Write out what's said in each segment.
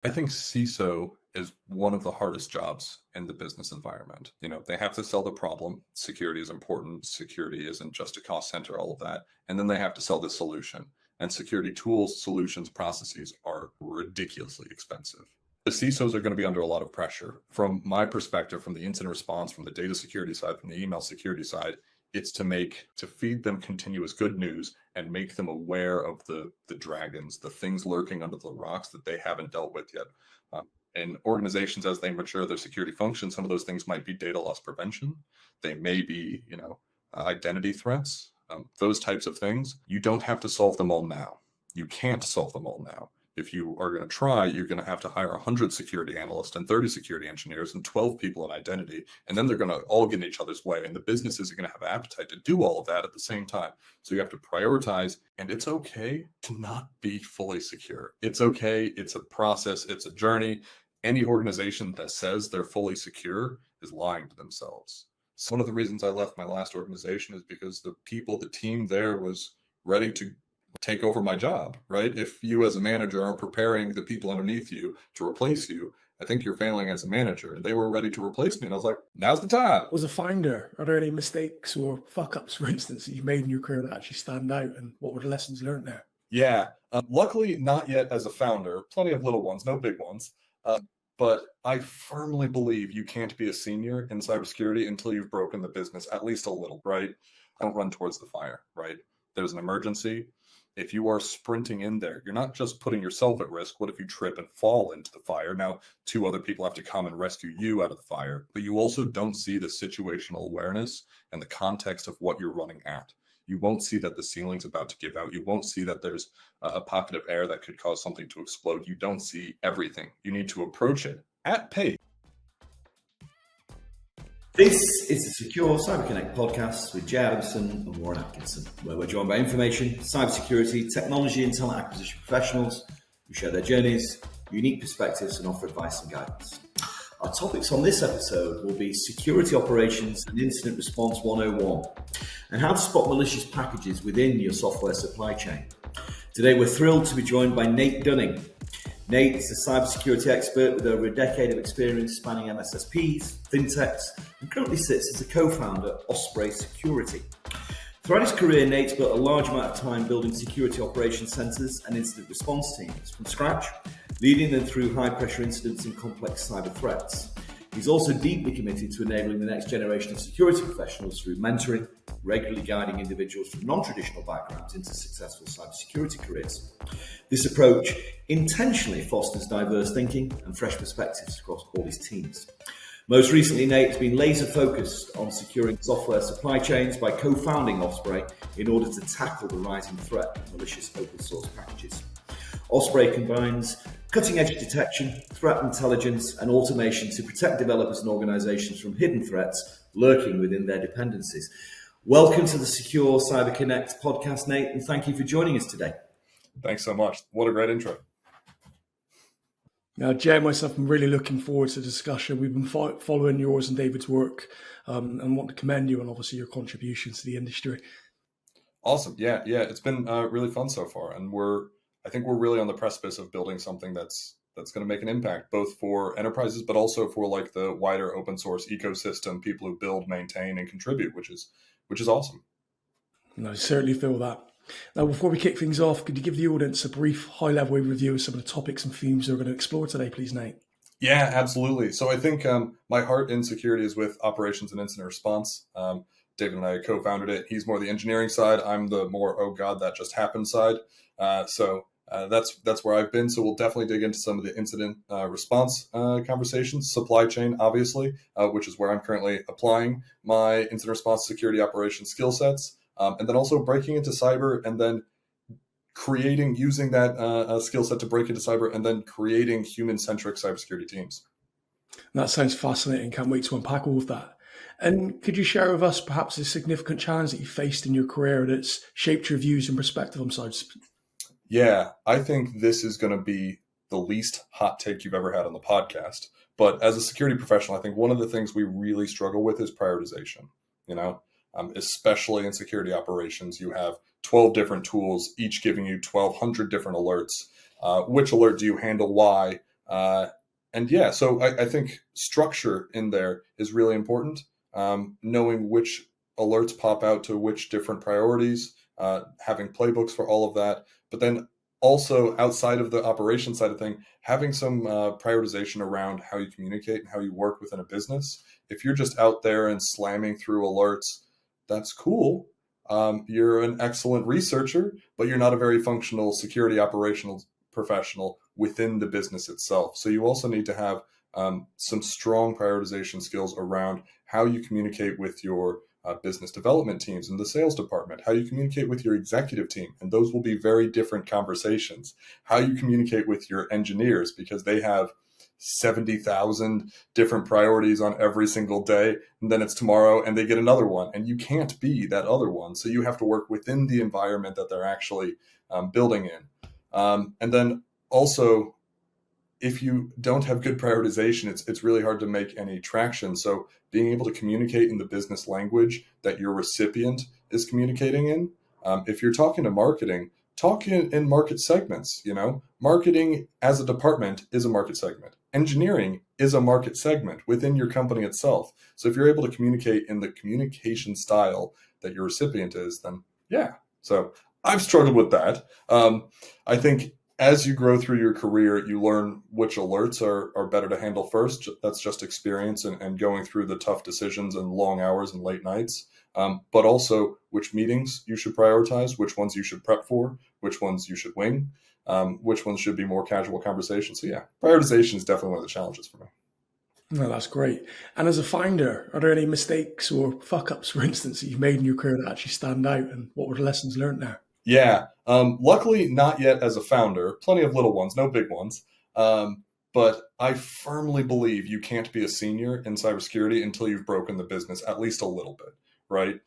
I think CISO is one of the hardest jobs in the business environment. They have to sell the problem. Security is important. Security isn't just a cost center, all of that. And then they have to sell the solution. And security tools, solutions, processes are ridiculously expensive. The CISOs are going to be under a lot of pressure. From my perspective, from the incident response, from the data security side, from the email security side, it's to feed them continuous good news and make them aware of the dragons, the things lurking under the rocks that they haven't dealt with yet. And organizations, as they mature their security functions, some of those things might be data loss prevention. They may be, identity threats, those types of things. You don't have to solve them all now. You can't solve them all now. If you are going to try, you're going to have to hire 100 security analysts and 30 security engineers and 12 people in identity, and then they're going to all get in each other's way, and the businesses are going to have an appetite to do all of that at the same time. So you have to prioritize, and it's okay to not be fully secure. It's okay. It's a process. It's a journey. Any organization that says they're fully secure is lying to themselves. So one of the reasons I left my last organization is because the team there was ready to take over my job, right? If you as a manager are preparing the people underneath you to replace you, I think you're failing as a manager. And they were ready to replace me. And I was like, now's the time. As a founder, are there any mistakes or fuck-ups, for instance, that you made in your career that actually stand out? And what were the lessons learned there? Yeah, luckily not yet as a founder. Plenty of little ones, no big ones. But I firmly believe you can't be a senior in cybersecurity until you've broken the business at least a little, right? Don't run towards the fire, right? There's an emergency. If you are sprinting in there, you're not just putting yourself at risk. What if you trip and fall into the fire? Now, two other people have to come and rescue you out of the fire, but you also don't see the situational awareness and the context of what you're running at. You won't see that the ceiling's about to give out. You won't see that there's a pocket of air that could cause something to explode. You don't see everything. You need to approach it at pace. This is the Secure Cyber Connect podcast with Jay Adamson and Warren Atkinson, where we're joined by information, cybersecurity, technology and talent acquisition professionals who share their journeys, unique perspectives and offer advice and guidance. Our topics on this episode will be security operations and incident response 101 and how to spot malicious packages within your software supply chain. Today we're thrilled to be joined by Nate Dunning. Nate is a cybersecurity expert with over a decade of experience spanning MSSPs, fintechs, and currently sits as a co-founder of Ossprey Security. Throughout his career, Nate's built a large amount of time building security operations centers and incident response teams from scratch, leading them through high-pressure incidents and complex cyber threats. He's also deeply committed to enabling the next generation of security professionals through mentoring, regularly guiding individuals from non-traditional backgrounds into successful cybersecurity careers. This approach intentionally fosters diverse thinking and fresh perspectives across all his teams. Most recently, Nate has been laser focused on securing software supply chains by co-founding Osprey in order to tackle the rising threat of malicious open source packages. Osprey combines cutting-edge detection, threat intelligence, and automation to protect developers and organizations from hidden threats lurking within their dependencies. Welcome to the Secure Cyber Connect podcast, Nate, and thank you for joining us today. Thanks so much. What a great intro. Now, Jay and myself, I'm really looking forward to the discussion. We've been following yours and David's work and want to commend you on obviously your contributions to the industry. Awesome. Yeah. It's been really fun so far. And I think we're really on the precipice of building something that's going to make an impact, both for enterprises, but also for like the wider open source ecosystem, people who build, maintain, and contribute, which is awesome. And I certainly feel that. Now, before we kick things off, could you give the audience a brief high-level overview of some of the topics and themes we're going to explore today, please, Nate? Yeah, absolutely. So I think my heart in security is with operations and incident response. David and I co-founded it. He's more the engineering side. I'm the more, oh God, that just happened side. So that's where I've been. So we'll definitely dig into some of the incident response conversations, supply chain, obviously, which is where I'm currently applying my incident response security operations skill sets. And then also breaking into cyber and then using that skill set to break into cyber and then creating human-centric cybersecurity teams. That sounds fascinating. Can't wait to unpack all of that. And could you share with us perhaps a significant challenge that you faced in your career that's shaped your views and perspective on cyber? Yeah, I think this is going to be the least hot take you've ever had on the podcast. But as a security professional, I think one of the things we really struggle with is prioritization. Especially in security operations, you have 12 different tools, each giving you 1,200 different alerts. Which alert do you handle? Why? And yeah, so I think structure in there is really important. Knowing which alerts pop out to which different priorities, having playbooks for all of that, but then also outside of the operation side of thing, having some prioritization around how you communicate and how you work within a business. If you're just out there and slamming through alerts, that's cool. You're an excellent researcher, but you're not a very functional security operational professional within the business itself. So you also need to have some strong prioritization skills around how you communicate with your business development teams in the sales department, how you communicate with your executive team, and those will be very different conversations. How you communicate with your engineers, because they have 70,000 different priorities on every single day, and then it's tomorrow and they get another one, and you can't be that other one. So you have to work within the environment that they're actually building in. And then also, if you don't have good prioritization, it's really hard to make any traction. So being able to communicate in the business language that your recipient is communicating in. If you're talking to marketing, talk in market segments. Marketing as a department is a market segment. Engineering is a market segment within your company itself. So if you're able to communicate in the communication style that your recipient is, then yeah. So I've struggled with that. I think as you grow through your career, you learn which alerts are better to handle first. That's just experience and going through the tough decisions and long hours and late nights. But also which meetings you should prioritize, which ones you should prep for, which ones you should wing, which ones should be more casual conversations. So yeah, prioritization is definitely one of the challenges for me. No, that's great. And as a founder, are there any mistakes or fuck-ups, for instance, that you've made in your career that actually stand out? And what were the lessons learned there? Yeah. Luckily, not yet as a founder. Plenty of little ones, no big ones. But I firmly believe you can't be a senior in cybersecurity until you've broken the business at least a little bit, right?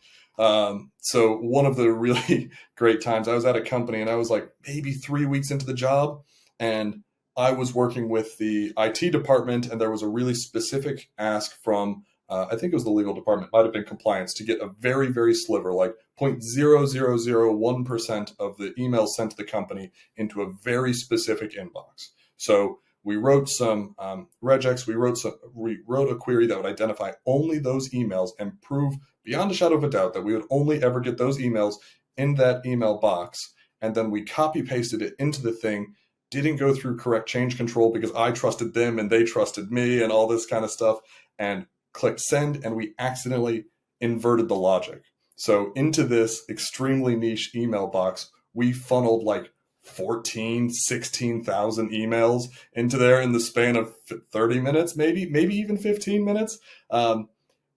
So one of the really great times, I was at a company and I was like maybe 3 weeks into the job, and I was working with the IT department, and there was a really specific ask from I think it was the legal department, might have been compliance, to get a very, very sliver, like 0.0001% of the emails sent to the company into a very specific inbox. So we wrote some regex. We wrote a query that would identify only those emails and prove beyond a shadow of a doubt that we would only ever get those emails in that email box. And then we copy pasted it into the thing. Didn't go through correct change control because I trusted them and they trusted me and all this kind of stuff. And clicked send, and we accidentally inverted the logic. So into this extremely niche email box, we funneled like 16,000 emails into there in the span of 30 minutes, maybe even 15 minutes.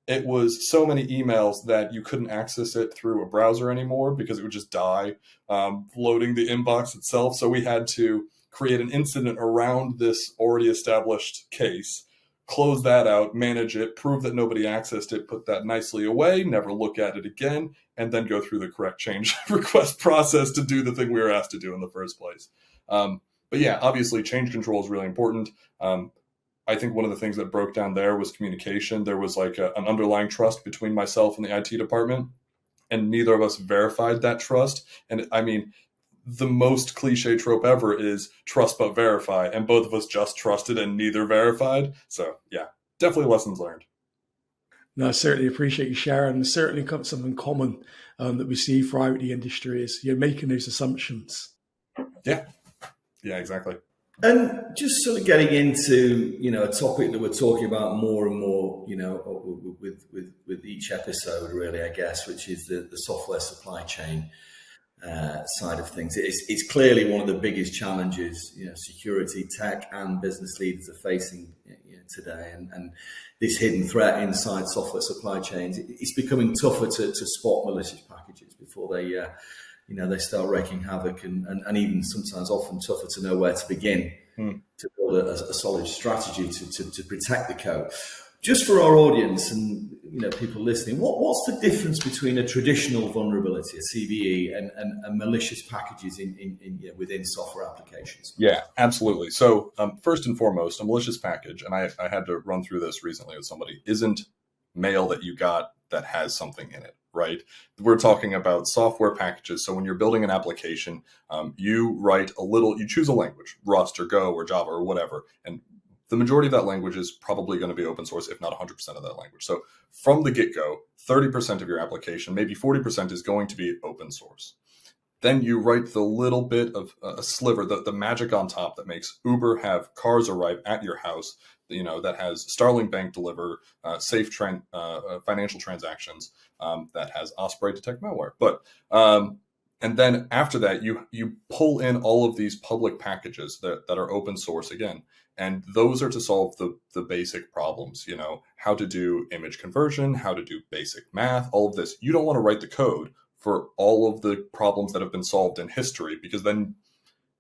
It was so many emails that you couldn't access it through a browser anymore because it would just die loading the inbox itself. So we had to create an incident around this already established case, close that out, manage it, prove that nobody accessed it, put that nicely away, never look at it again, and then go through the correct change request process to do the thing we were asked to do in the first place. But yeah, obviously change control is really important. I think one of the things that broke down there was communication. There was like an underlying trust between myself and the IT department, and neither of us verified that trust. And I mean, the most cliche trope ever is trust but verify, and both of us just trusted and neither verified. So yeah, definitely lessons learned. No, I certainly appreciate you sharing. There's certainly something common that we see throughout the industry is you're making those assumptions. Yeah, exactly. And just sort of getting into, a topic that we're talking about more and more, with each episode, really, I guess, which is the software supply chain side of things. It's clearly one of the biggest challenges, security, tech, and business leaders are facing today. And this hidden threat inside software supply chains, it's becoming tougher to spot malicious packages before they start wreaking havoc, and even sometimes often tougher to know where to begin to build a solid strategy to protect the code. Just for our audience and people listening, what's the difference between a traditional vulnerability, a CVE, and malicious packages within software applications? Yeah, absolutely. So first and foremost, a malicious package, and I had to run through this recently with somebody, isn't mail that you got that has something in it, right? We're talking about software packages. So when you're building an application, you choose a language, Rust or Go or Java or whatever, and the majority of that language is probably going to be open source, if not 100% of that language. So from the get-go, 30% of your application, maybe 40% is going to be open source. Then you write the little bit of a sliver, the magic on top that makes Uber have cars arrive at your house, that has Starling Bank deliver safe financial transactions, that has Osprey detect malware. But and then after that, you pull in all of these public packages that are open source again. And those are to solve the basic problems, how to do image conversion, how to do basic math, all of this. You don't want to write the code for all of the problems that have been solved in history, because then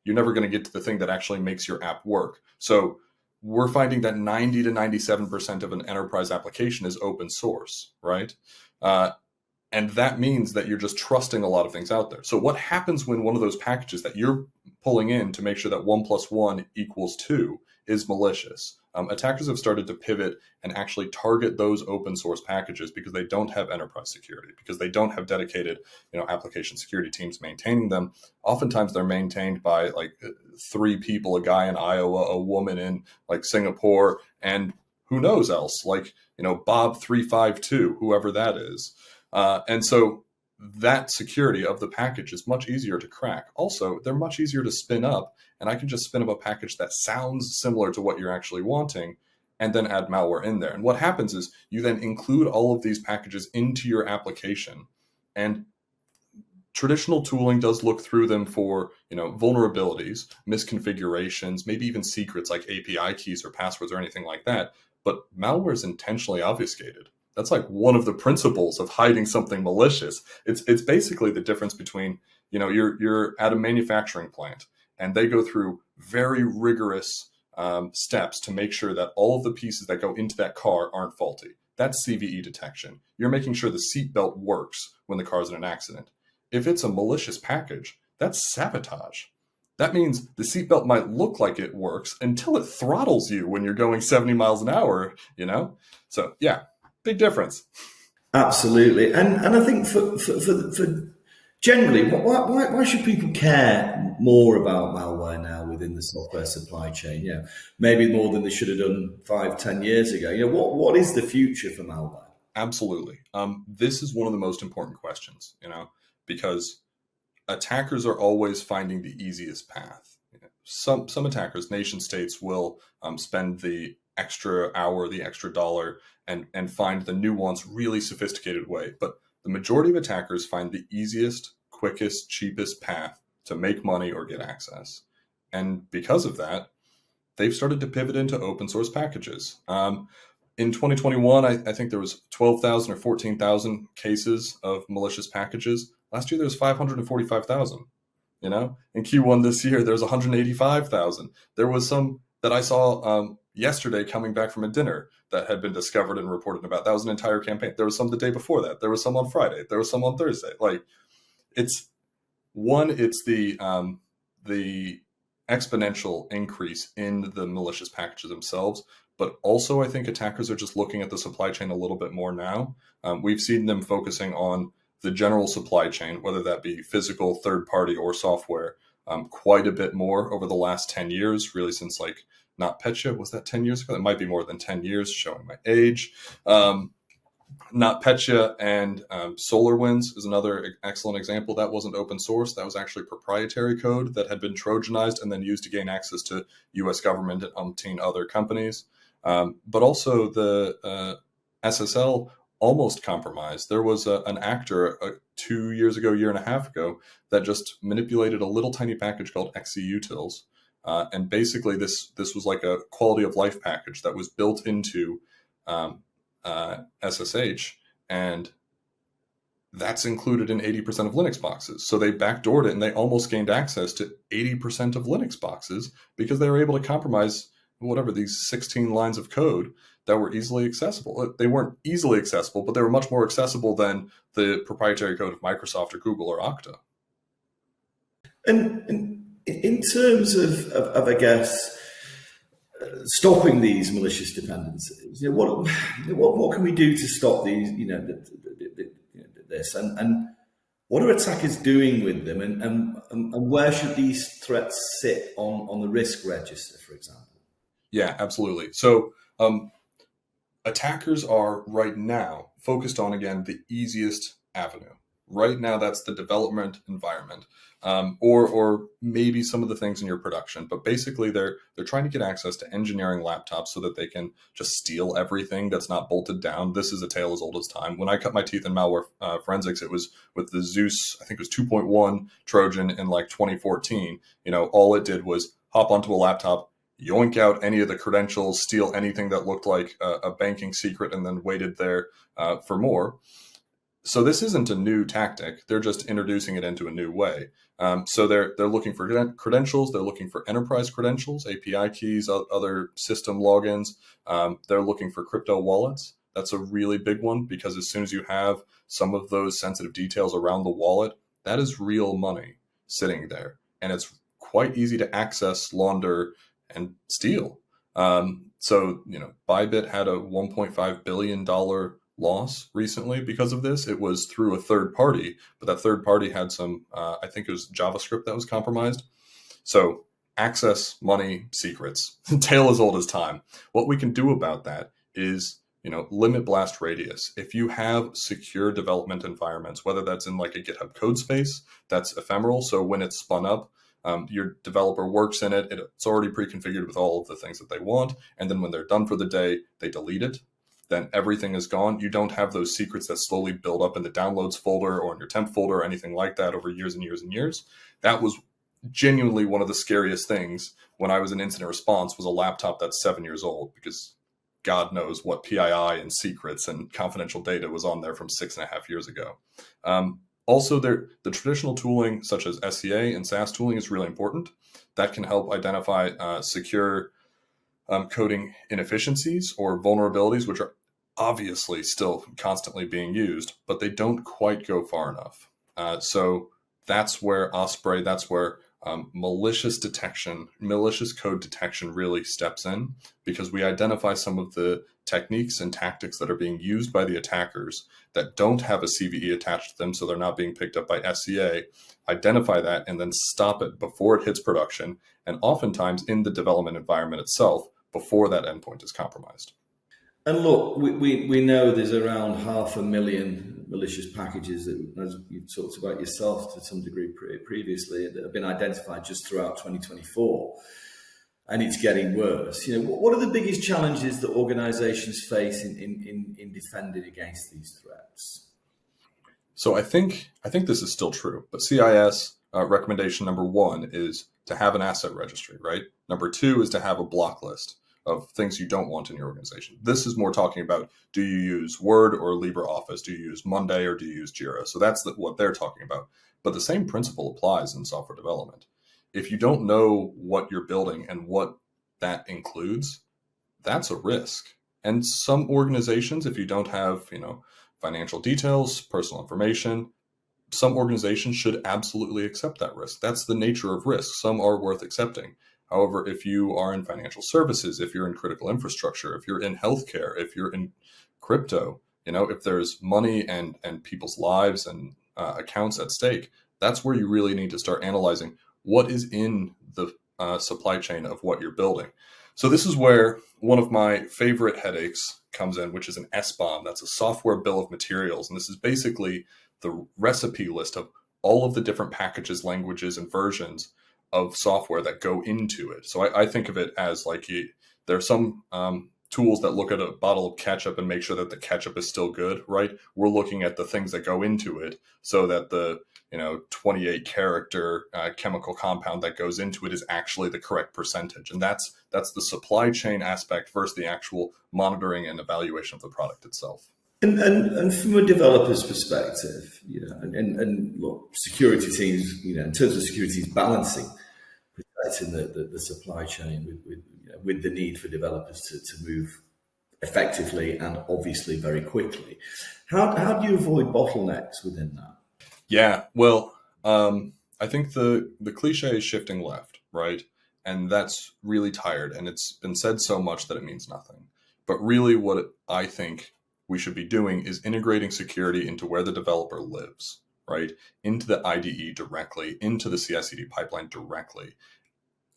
you're never going to get to the thing that actually makes your app work. So we're finding that 90 to 97% of an enterprise application is open source, right? And that means that you're just trusting a lot of things out there. So what happens when one of those packages that you're pulling in to make sure that 1 + 1 = 2 is malicious? Attackers have started to pivot and actually target those open source packages because they don't have enterprise security, because they don't have dedicated, application security teams maintaining them. Oftentimes they're maintained by like 3 people, a guy in Iowa, a woman in like Singapore, and who knows else, like, Bob 352, whoever that is. And so that security of the package is much easier to crack. Also, they're much easier to spin up, and I can just spin up a package that sounds similar to what you're actually wanting and then add malware in there. And what happens is you then include all of these packages into your application, and traditional tooling does look through them for, vulnerabilities, misconfigurations, maybe even secrets like API keys or passwords or anything like that. But malware is intentionally obfuscated. That's like one of the principles of hiding something malicious. It's basically the difference between, you're at a manufacturing plant and they go through very rigorous steps to make sure that all of the pieces that go into that car aren't faulty. That's CVE detection. You're making sure the seatbelt works when the car's in an accident. If it's a malicious package, that's sabotage. That means the seatbelt might look like it works until it throttles you when you're going 70 miles an hour, So yeah. Big difference. Absolutely, and I think for generally, why should people care more about malware now within the software supply chain? Maybe more than they should have done 5-10 years ago. What is the future for malware? Absolutely. This is one of the most important questions, because attackers are always finding the easiest path. Some attackers, nation states, will spend the extra hour, the extra dollar, and find the nuanced, really sophisticated way. But the majority of attackers find the easiest, quickest, cheapest path to make money or get access. And because of that, they've started to pivot into open source packages. In 2021, I think there was 12,000 or 14,000 cases of malicious packages. Last year, there was 545,000. In Q1 this year, there's 185,000. There was some that I saw yesterday coming back from a dinner that had been discovered and reported about. That was an entire campaign. There was some the day before that. There was some on Friday. There was some on Thursday. Like, it's the exponential increase in the malicious packages themselves. But also, I think attackers are just looking at the supply chain a little bit more now. We've seen them focusing on the general supply chain, whether that be physical, third party, or software, quite a bit more over the last 10 years, really since like NotPetya. Was that 10 years ago? It might be more than 10 years, showing my age. NotPetya and SolarWinds is another excellent example. That wasn't open source. That was actually proprietary code that had been Trojanized and then used to gain access to US government and umpteen other companies. But also the SSL almost compromised. There was an actor 2 years ago, year and a half ago, that just manipulated a little tiny package called XEUtils. And basically this was like a quality of life package that was built into SSH, and that's included in 80% of Linux boxes. So they backdoored it and they almost gained access to 80% of Linux boxes because they were able to compromise these 16 lines of code that were easily accessible. They weren't easily accessible, but they were much more accessible than the proprietary code of Microsoft or Google or Okta. And in terms of I guess, stopping these malicious dependencies. What can we do to stop these? This and what are attackers doing with them, and where should these threats sit on the risk register, for example? Yeah, absolutely. So attackers are right now focused on, again, the easiest avenue. Right now, that's the development environment, or maybe some of the things in your production. But basically, they're trying to get access to engineering laptops so that they can just steal everything that's not bolted down. This is a tale as old as time. When I cut my teeth in malware forensics, it was with the Zeus, I think it was 2.1 Trojan in like 2014. All it did was hop onto a laptop, yoink out any of the credentials, steal anything that looked like a banking secret, and then waited there for more. So this isn't a new tactic. They're just introducing it into a new way. So they're looking for credentials. They're looking for enterprise credentials, API keys, other system logins. They're looking for crypto wallets. That's a really big one, because as soon as you have some of those sensitive details around the wallet, that is real money sitting there. And it's quite easy to access, launder, and steal. So Bybit had a $1.5 billion loss recently because of this. It was through a third party, but that third party had some, I think it was JavaScript that was compromised. So access, money, secrets, tale as old as time. What we can do about that is, limit blast radius. If you have secure development environments, whether that's in like a GitHub code space, that's ephemeral. So when it's spun up, your developer works in it. It's already pre-configured with all of the things that they want. And then when they're done for the day, they delete it. Then everything is gone. You don't have those secrets that slowly build up in the downloads folder or in your temp folder or anything like that over years and years and years. That was genuinely one of the scariest things when I was in incident response, was a laptop that's 7 years old, because God knows what PII and secrets and confidential data was on there from 6.5 years ago. Also, the traditional tooling such as SCA and SAS tooling is really important. That can help identify secure coding inefficiencies or vulnerabilities, which are obviously still constantly being used, but they don't quite go far enough. So that's where Osprey, that's where malicious code detection really steps in, because we identify some of the techniques and tactics that are being used by the attackers that don't have a CVE attached to them, so they're not being picked up by SCA, identify that, and then stop it before it hits production, and oftentimes in the development environment itself, before that endpoint is compromised. And look, we know there's around 500,000 malicious packages that, as you've talked about yourself to some degree previously, that have been identified just throughout 2024. And it's getting worse. What are the biggest challenges that organizations face in defending against these threats? So I think this is still true, but CIS recommendation number 1 is to have an asset registry, right? Number 2 is to have a block list of things you don't want in your organization. This is more talking about, do you use Word or LibreOffice? Do you use Monday or do you use Jira? So that's what they're talking about. But the same principle applies in software development. If you don't know what you're building and what that includes, that's a risk. And some organizations, if you don't have, financial details, personal information, some organizations should absolutely accept that risk. That's the nature of risk. Some are worth accepting. However, if you are in financial services, if you're in critical infrastructure, if you're in healthcare, if you're in crypto, if there's money and people's lives and accounts at stake, that's where you really need to start analyzing what is in the supply chain of what you're building. So this is where one of my favorite headaches comes in, which is an SBOM. That's a software bill of materials. And this is basically the recipe list of all of the different packages, languages, and versions of software that go into it. So I think of it as like there are some tools that look at a bottle of ketchup and make sure that the ketchup is still good, right? We're looking at the things that go into it so that the 28 character chemical compound that goes into it is actually the correct percentage. And that's the supply chain aspect versus the actual monitoring and evaluation of the product itself. And from a developer's perspective, and look, security teams, in terms of security, is balancing protecting the supply chain with the need for developers to move effectively and obviously very quickly. How do you avoid bottlenecks within that? Yeah, well, I think the cliche is shifting left, right? And that's really tired. And it's been said so much that it means nothing. But really what I think we should be doing is integrating security into where the developer lives, right? Into the IDE directly, into the CI/CD pipeline directly,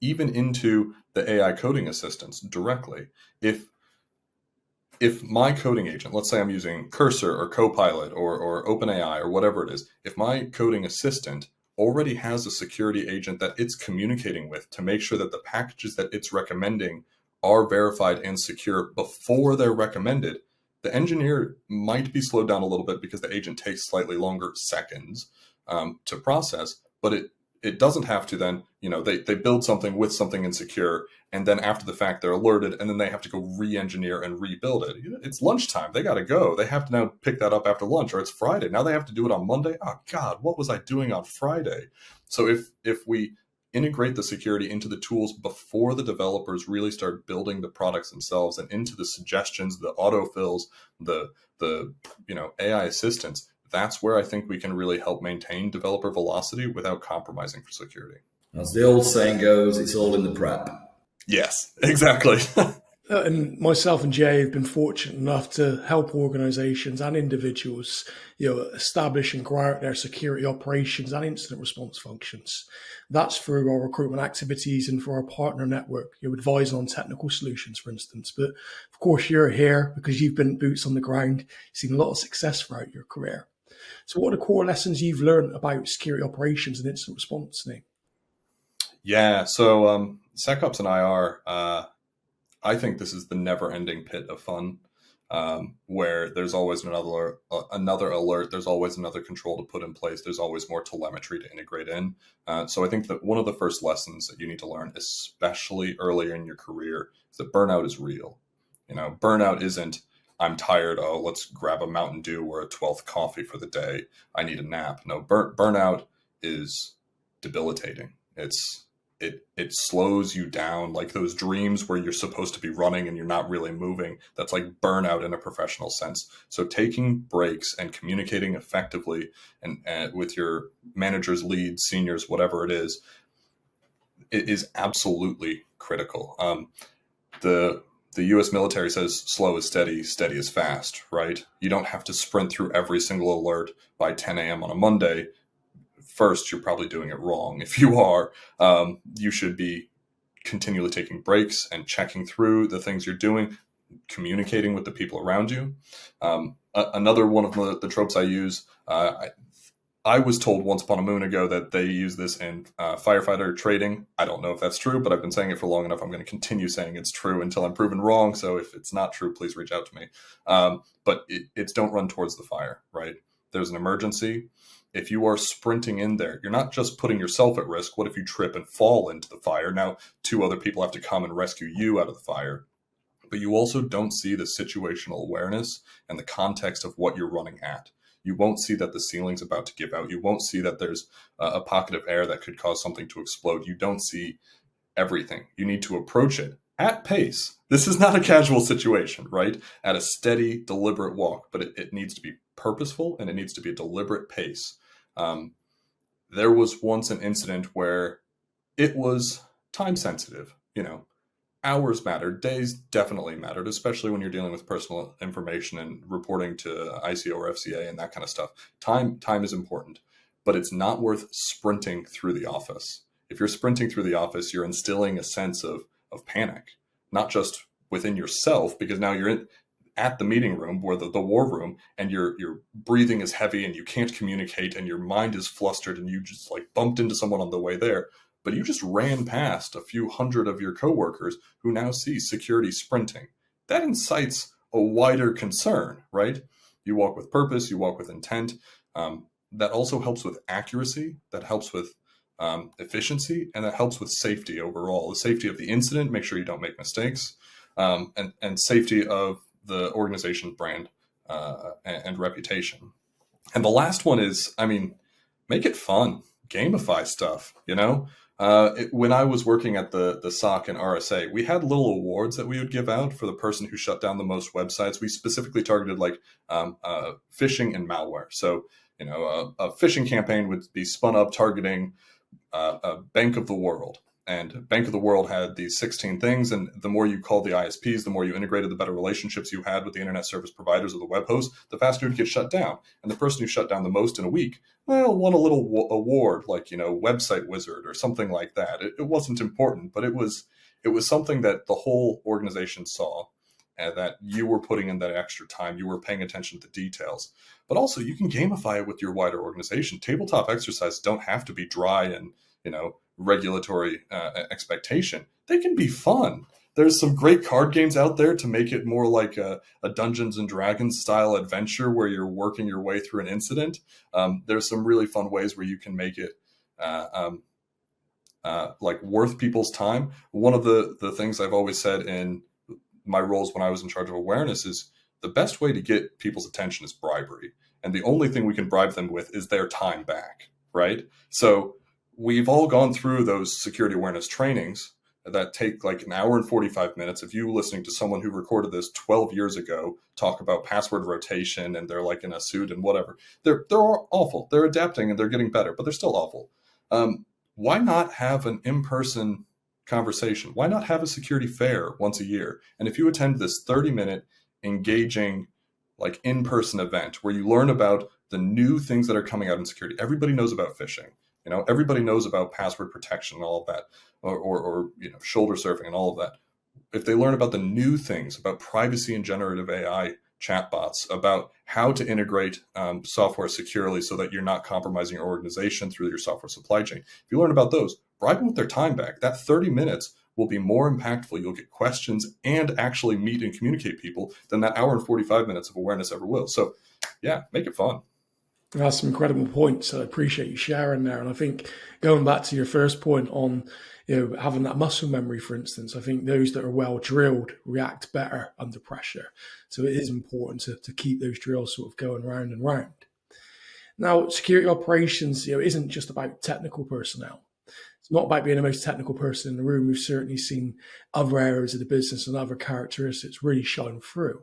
even into the AI coding assistants directly. If my coding agent, let's say I'm using Cursor or Copilot or OpenAI or whatever it is, if my coding assistant already has a security agent that it's communicating with to make sure that the packages that it's recommending are verified and secure before they're recommended, the engineer might be slowed down a little bit because the agent takes slightly longer seconds to process, but it doesn't have to then, they build something with something insecure, and then after the fact they're alerted, and then they have to go re-engineer and rebuild it. It's lunchtime. They got to go. They have to now pick that up after lunch, or it's Friday. Now they have to do it on Monday. Oh God, what was I doing on Friday? So if we integrate the security into the tools before the developers really start building the products themselves, and into the suggestions, the autofills, the AI assistants, that's where I think we can really help maintain developer velocity without compromising for security. As the old saying goes, it's all in the prep. Yes, exactly. And myself and Jay have been fortunate enough to help organizations and individuals, establish and grow out their security operations and incident response functions. That's through our recruitment activities and for our partner network, advising on technical solutions, for instance. But of course, you're here because you've been boots on the ground, seen a lot of success throughout your career. So what are the core lessons you've learned about security operations and incident response, Nate? Yeah, so SecOps and IR, I think this is the never-ending pit of fun, where there's always another alert, there's always another control to put in place, there's always more telemetry to integrate in. So I think that one of the first lessons that you need to learn, especially earlier in your career, is that burnout is real. Burnout isn't, I'm tired, oh, let's grab a Mountain Dew or a 12th coffee for the day, I need a nap. No, burnout is debilitating. It slows you down, like those dreams where you're supposed to be running and you're not really moving. That's like burnout in a professional sense. So taking breaks and communicating effectively and with your managers, leads, seniors, whatever it is absolutely critical. The U.S. military says slow is steady, steady is fast, right? You don't have to sprint through every single alert by 10 a.m. on a Monday. First, you're probably doing it wrong. If you are, you should be continually taking breaks and checking through the things you're doing, communicating with the people around you. Another one of the tropes I use, I was told once upon a moon ago that they use this in firefighter training. I don't know if that's true, but I've been saying it for long enough. I'm going to continue saying it's true until I'm proven wrong. So if it's not true, please reach out to me. But it's don't run towards the fire, right? There's an emergency. If you are sprinting in there, you're not just putting yourself at risk. What if you trip and fall into the fire? Now, 2 other people have to come and rescue you out of the fire. But you also don't see the situational awareness and the context of what you're running at. You won't see that the ceiling's about to give out. You won't see that there's a pocket of air that could cause something to explode. You don't see everything. You need to approach it at pace. This is not a casual situation, right? At a steady, deliberate walk, but it needs to be purposeful and it needs to be a deliberate pace. There was once an incident where it was time sensitive. Hours mattered, days definitely mattered, especially when you're dealing with personal information and reporting to ICO or FCA and that kind of stuff. Time is important, but it's not worth sprinting through the office. If you're sprinting through the office, you're instilling a sense of panic, not just within yourself, because now you're at the meeting room or the war room, and your breathing is heavy and you can't communicate and your mind is flustered and you just like bumped into someone on the way there. But you just ran past a few hundred of your coworkers who now see security sprinting. That incites a wider concern, right? You walk with purpose, you walk with intent. That also helps with accuracy, that helps with efficiency, and that helps with safety overall. The safety of the incident, make sure you don't make mistakes, and safety of the organization's brand and reputation. And the last one is, make it fun, gamify stuff, when I was working at the SOC and RSA, we had little awards that we would give out for the person who shut down the most websites. We specifically targeted phishing and malware. So, a phishing campaign would be spun up targeting a bank of the world. And Bank of the World had these 16 things. And the more you called the ISPs, the more you integrated, the better relationships you had with the internet service providers or the web hosts, the faster it would get shut down. And the person who shut down the most in a week, well, won a little award like, Website Wizard or something like that. It wasn't important, but it was something that the whole organization saw, and that you were putting in that extra time. You were paying attention to details. But also you can gamify it with your wider organization. Tabletop exercises don't have to be dry and, regulatory expectation. They can be fun. There's some great card games out there to make it more like a Dungeons and Dragons style adventure where you're working your way through an incident. There's some really fun ways where you can make it like worth people's time. One of the things I've always said in my roles when I was in charge of awareness is the best way to get people's attention is bribery. And the only thing we can bribe them with is their time back, right? So we've all gone through those security awareness trainings that take like an hour and 45 minutes of you listening to someone who recorded this 12 years ago talk about password rotation, and they're like in a suit and whatever. They're awful. They're adapting and they're getting better, but they're still awful. Why not have an in-person conversation? Why not have a security fair once a year? And if you attend this 30-minute engaging like in-person event where you learn about the new things that are coming out in security, everybody knows about phishing. Everybody knows about password protection and all of that, or shoulder surfing and all of that. If they learn about the new things about privacy and generative AI chatbots, about how to integrate software securely so that you're not compromising your organization through your software supply chain, if you learn about those, bribe them with their time back. That 30 minutes will be more impactful. You'll get questions and actually meet and communicate people than that hour and 45 minutes of awareness ever will. So yeah, make it fun. That's some incredible points. I appreciate you sharing there. And I think going back to your first point on, having that muscle memory, for instance, I think those that are well drilled react better under pressure. So it is important to keep those drills sort of going round and round. Now, security operations, isn't just about technical personnel. It's not about being the most technical person in the room. We've certainly seen other areas of the business and other characteristics really shine through.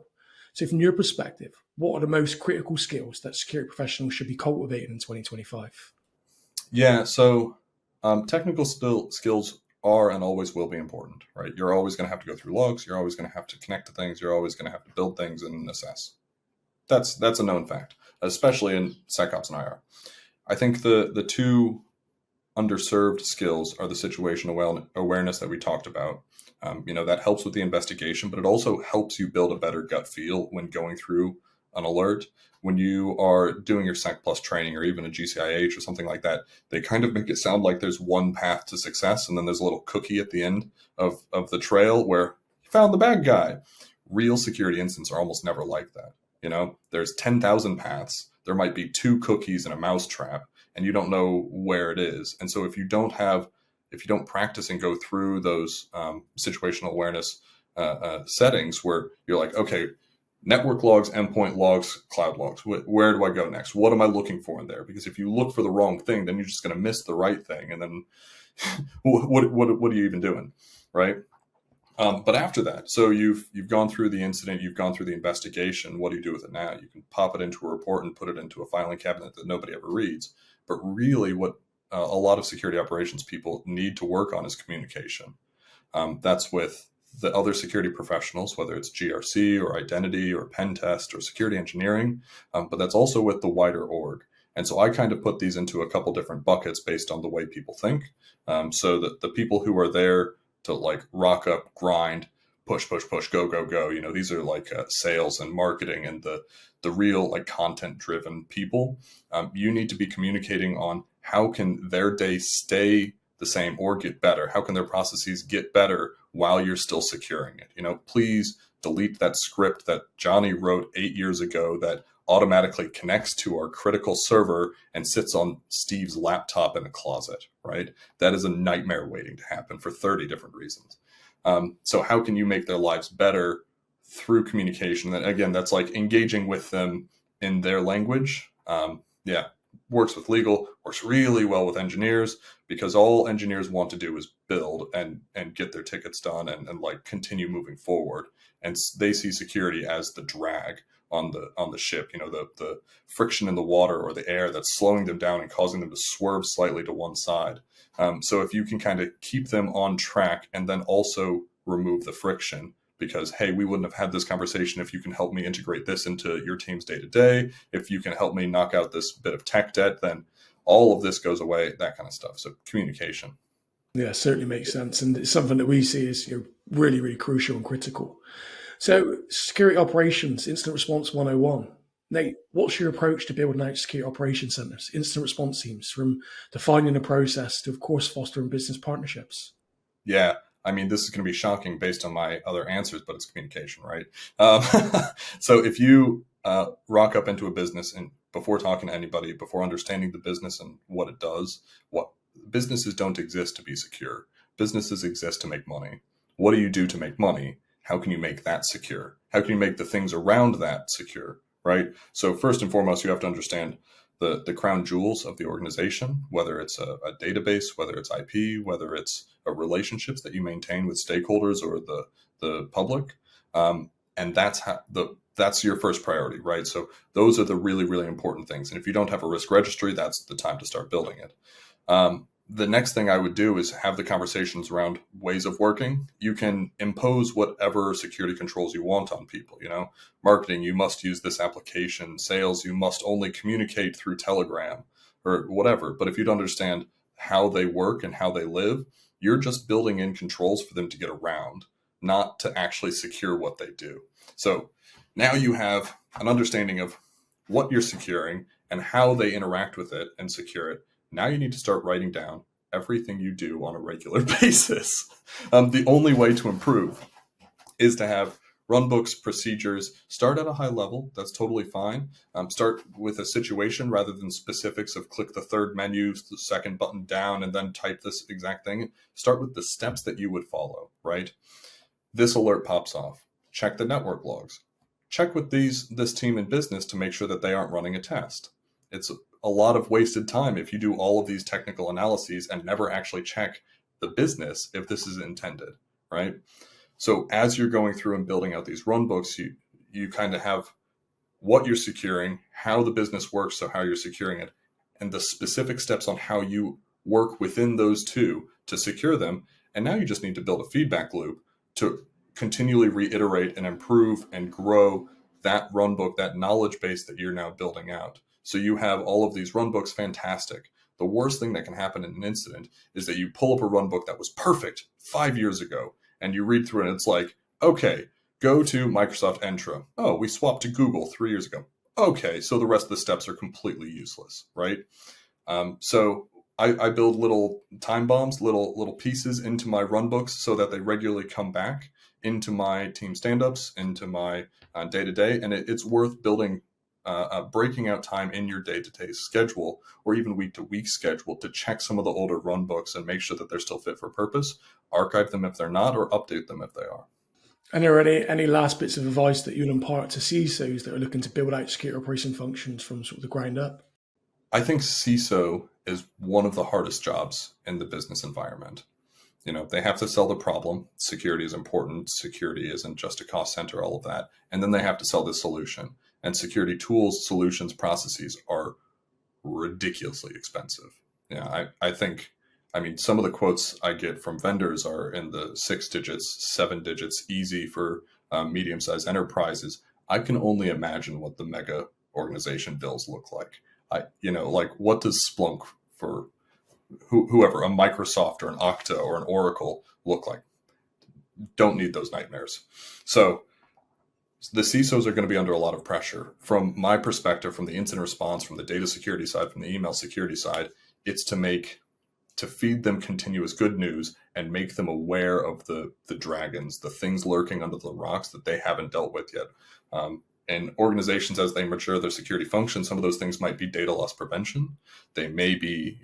So from your perspective, what are the most critical skills that security professionals should be cultivating in 2025? Yeah, so technical skills are and always will be important, right? You're always going to have to go through logs. You're always going to have to connect to things. You're always going to have to build things and assess. That's a known fact, especially in SecOps and IR. I think the two underserved skills are the situational awareness that we talked about. That helps with the investigation, but it also helps you build a better gut feel when going through an alert. When you are doing your Sec Plus training or even a GCIH or something like that, they kind of make it sound like there's one path to success, and then there's a little cookie at the end of the trail where you found the bad guy. Real security incidents are almost never like that. There's 10,000 paths. There might be 2 cookies and a mousetrap, and you don't know where it is. And so if you don't practice and go through those situational awareness settings where you're like, okay, network logs, endpoint logs, cloud logs, where do I go next? What am I looking for in there? Because if you look for the wrong thing, then you're just going to miss the right thing. And then what are you even doing, right? But after that, so you've gone through the incident, you've gone through the investigation. What do you do with it now? You can pop it into a report and put it into a filing cabinet that nobody ever reads. But really what a lot of security operations people need to work on is communication. That's with the other security professionals, whether it's GRC or identity or pen test or security engineering, but that's also with the wider org. And so I kind of put these into a couple different buckets based on the way people think. So that the people who are there to like rock up, grind, push, go. These are like sales and marketing and the real like content driven people. You need to be communicating on how can their day stay the same or get better? How can their processes get better while you're still securing it? Please delete that script that Johnny wrote 8 years ago that automatically connects to our critical server and sits on Steve's laptop in a closet, right? That is a nightmare waiting to happen for 30 different reasons. So how can you make their lives better through communication? And again, that's like engaging with them in their language. Works with legal, works really well with engineers, because all engineers want to do is build and get their tickets done and like continue moving forward. And they see security as the drag on the ship, the friction in the water or the air that's slowing them down and causing them to swerve slightly to one side. So if you can kind of keep them on track and then also remove the friction, because, hey, we wouldn't have had this conversation if you can help me integrate this into your team's day-to-day. If you can help me knock out this bit of tech debt, then all of this goes away, that kind of stuff. So communication. Yeah, certainly makes sense. And it's something that we see as really, really crucial and critical. So security operations, incident response 101. Nate, what's your approach to building out security operations centers, incident response teams, from defining a process to, of course, fostering business partnerships? Yeah. I mean, this is going to be shocking based on my other answers, but it's communication, right? So if you rock up into a business and before talking to anybody, before understanding the business and what it does, what businesses don't exist to be secure. Businesses exist to make money. What do you do to make money? How can you make that secure? How can you make the things around that secure, right? So first and foremost, you have to understand the crown jewels of the organization, whether it's a database, whether it's IP, whether it's relationships that you maintain with stakeholders or the public. And that's your first priority, right? So those are the really, really important things. And if you don't have a risk registry, that's the time to start building it. The next thing I would do is have the conversations around ways of working. You can impose whatever security controls you want on people. Marketing, you must use this application. Sales, you must only communicate through Telegram or whatever. But if you don't understand how they work and how they live, you're just building in controls for them to get around, not to actually secure what they do. So now you have an understanding of what you're securing and how they interact with it and secure it. Now you need to start writing down everything you do on a regular basis. The only way to improve is to have runbooks, procedures. Start at a high level. That's totally fine. Start with a situation rather than specifics of click the third menu, the second button down, and then type this exact thing. Start with the steps that you would follow, right? This alert pops off. Check the network logs. Check with this team in business to make sure that they aren't running a test. It's a lot of wasted time if you do all of these technical analyses and never actually check the business if this is intended, right? So as you're going through and building out these run books, you kind of have what you're securing, how the business works, so how you're securing it, and the specific steps on how you work within those two to secure them. And now you just need to build a feedback loop to continually reiterate and improve and grow that run book, that knowledge base that you're now building out. So you have all of these run books, fantastic. The worst thing that can happen in an incident is that you pull up a run book that was perfect 5 years ago, and you read through it, and it's like, okay, go to Microsoft Entra. Oh, we swapped to Google 3 years ago. Okay, so the rest of the steps are completely useless, right? So I build little time bombs, little pieces into my run books so that they regularly come back into my team stand-ups, into my day-to-day, and it's worth building breaking out time in your day-to-day schedule or even week-to-week schedule to check some of the older run books and make sure that they're still fit for purpose, archive them if they're not, or update them if they are. And are there any last bits of advice that you'll impart to CISOs that are looking to build out security operation functions from sort of the ground up? I think CISO is one of the hardest jobs in the business environment. They have to sell the problem. Security is important. Security isn't just a cost center, all of that. And then they have to sell the solution. And security tools, solutions, processes are ridiculously expensive. I think some of the quotes I get from vendors are in the 6 digits, 7 digits, easy for medium-sized enterprises. I can only imagine what the mega organization bills look like. What does Splunk for whoever, a Microsoft or an Okta or an Oracle look like? Don't need those nightmares. So the CISOs are going to be under a lot of pressure. From my perspective, from the incident response, from the data security side, from the email security side, it's to feed them continuous good news and make them aware of the dragons, the things lurking under the rocks that they haven't dealt with yet. And organizations, as they mature their security functions, some of those things might be data loss prevention. They may be,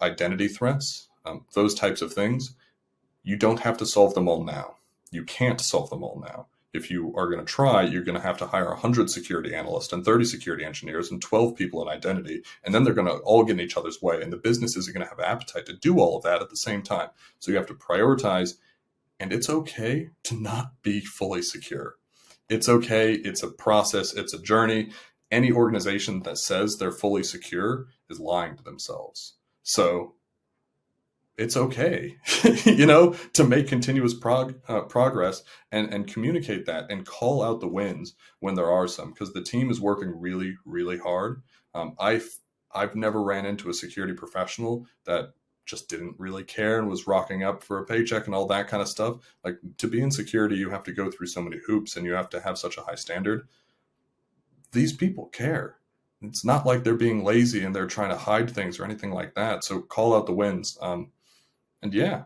identity threats, those types of things. You don't have to solve them all now. You can't solve them all now. If you are going to try, you're going to have to hire 100 security analysts and 30 security engineers and 12 people in identity, and then they're going to all get in each other's way, and the business isn't going to have appetite to do all of that at the same time. So you have to prioritize, and it's okay to not be fully secure. It's okay. It's a process. It's a journey. Any organization that says they're fully secure is lying to themselves. So it's okay, to make continuous progress and communicate that and call out the wins when there are some, because the team is working really, really hard. I've never ran into a security professional that just didn't really care and was rocking up for a paycheck and all that kind of stuff. Like, to be in security, you have to go through so many hoops and you have to have such a high standard. These people care. It's not like they're being lazy and they're trying to hide things or anything like that. So call out the wins. And yeah.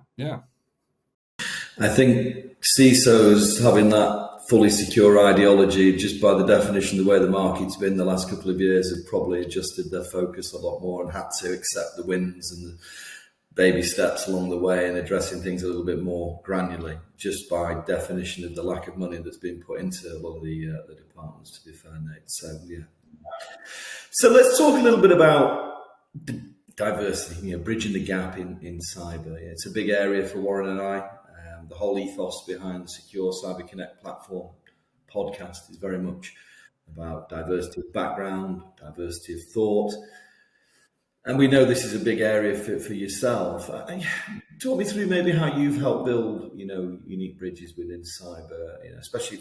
I think CISOs having that fully secure ideology, just by the definition, the way the market's been the last couple of years, have probably adjusted their focus a lot more and had to accept the wins and the baby steps along the way and addressing things a little bit more granularly, just by definition of the lack of money that's been put into a lot of the departments, to be fair, Nate. So, yeah. So let's talk a little bit about diversity, bridging the gap in cyber. It's a big area for Warren and I. The whole ethos behind the Secure Cyber Connect platform podcast is very much about diversity of background, diversity of thought. And we know this is a big area for yourself. Talk me through maybe how you've helped build, unique bridges within cyber, especially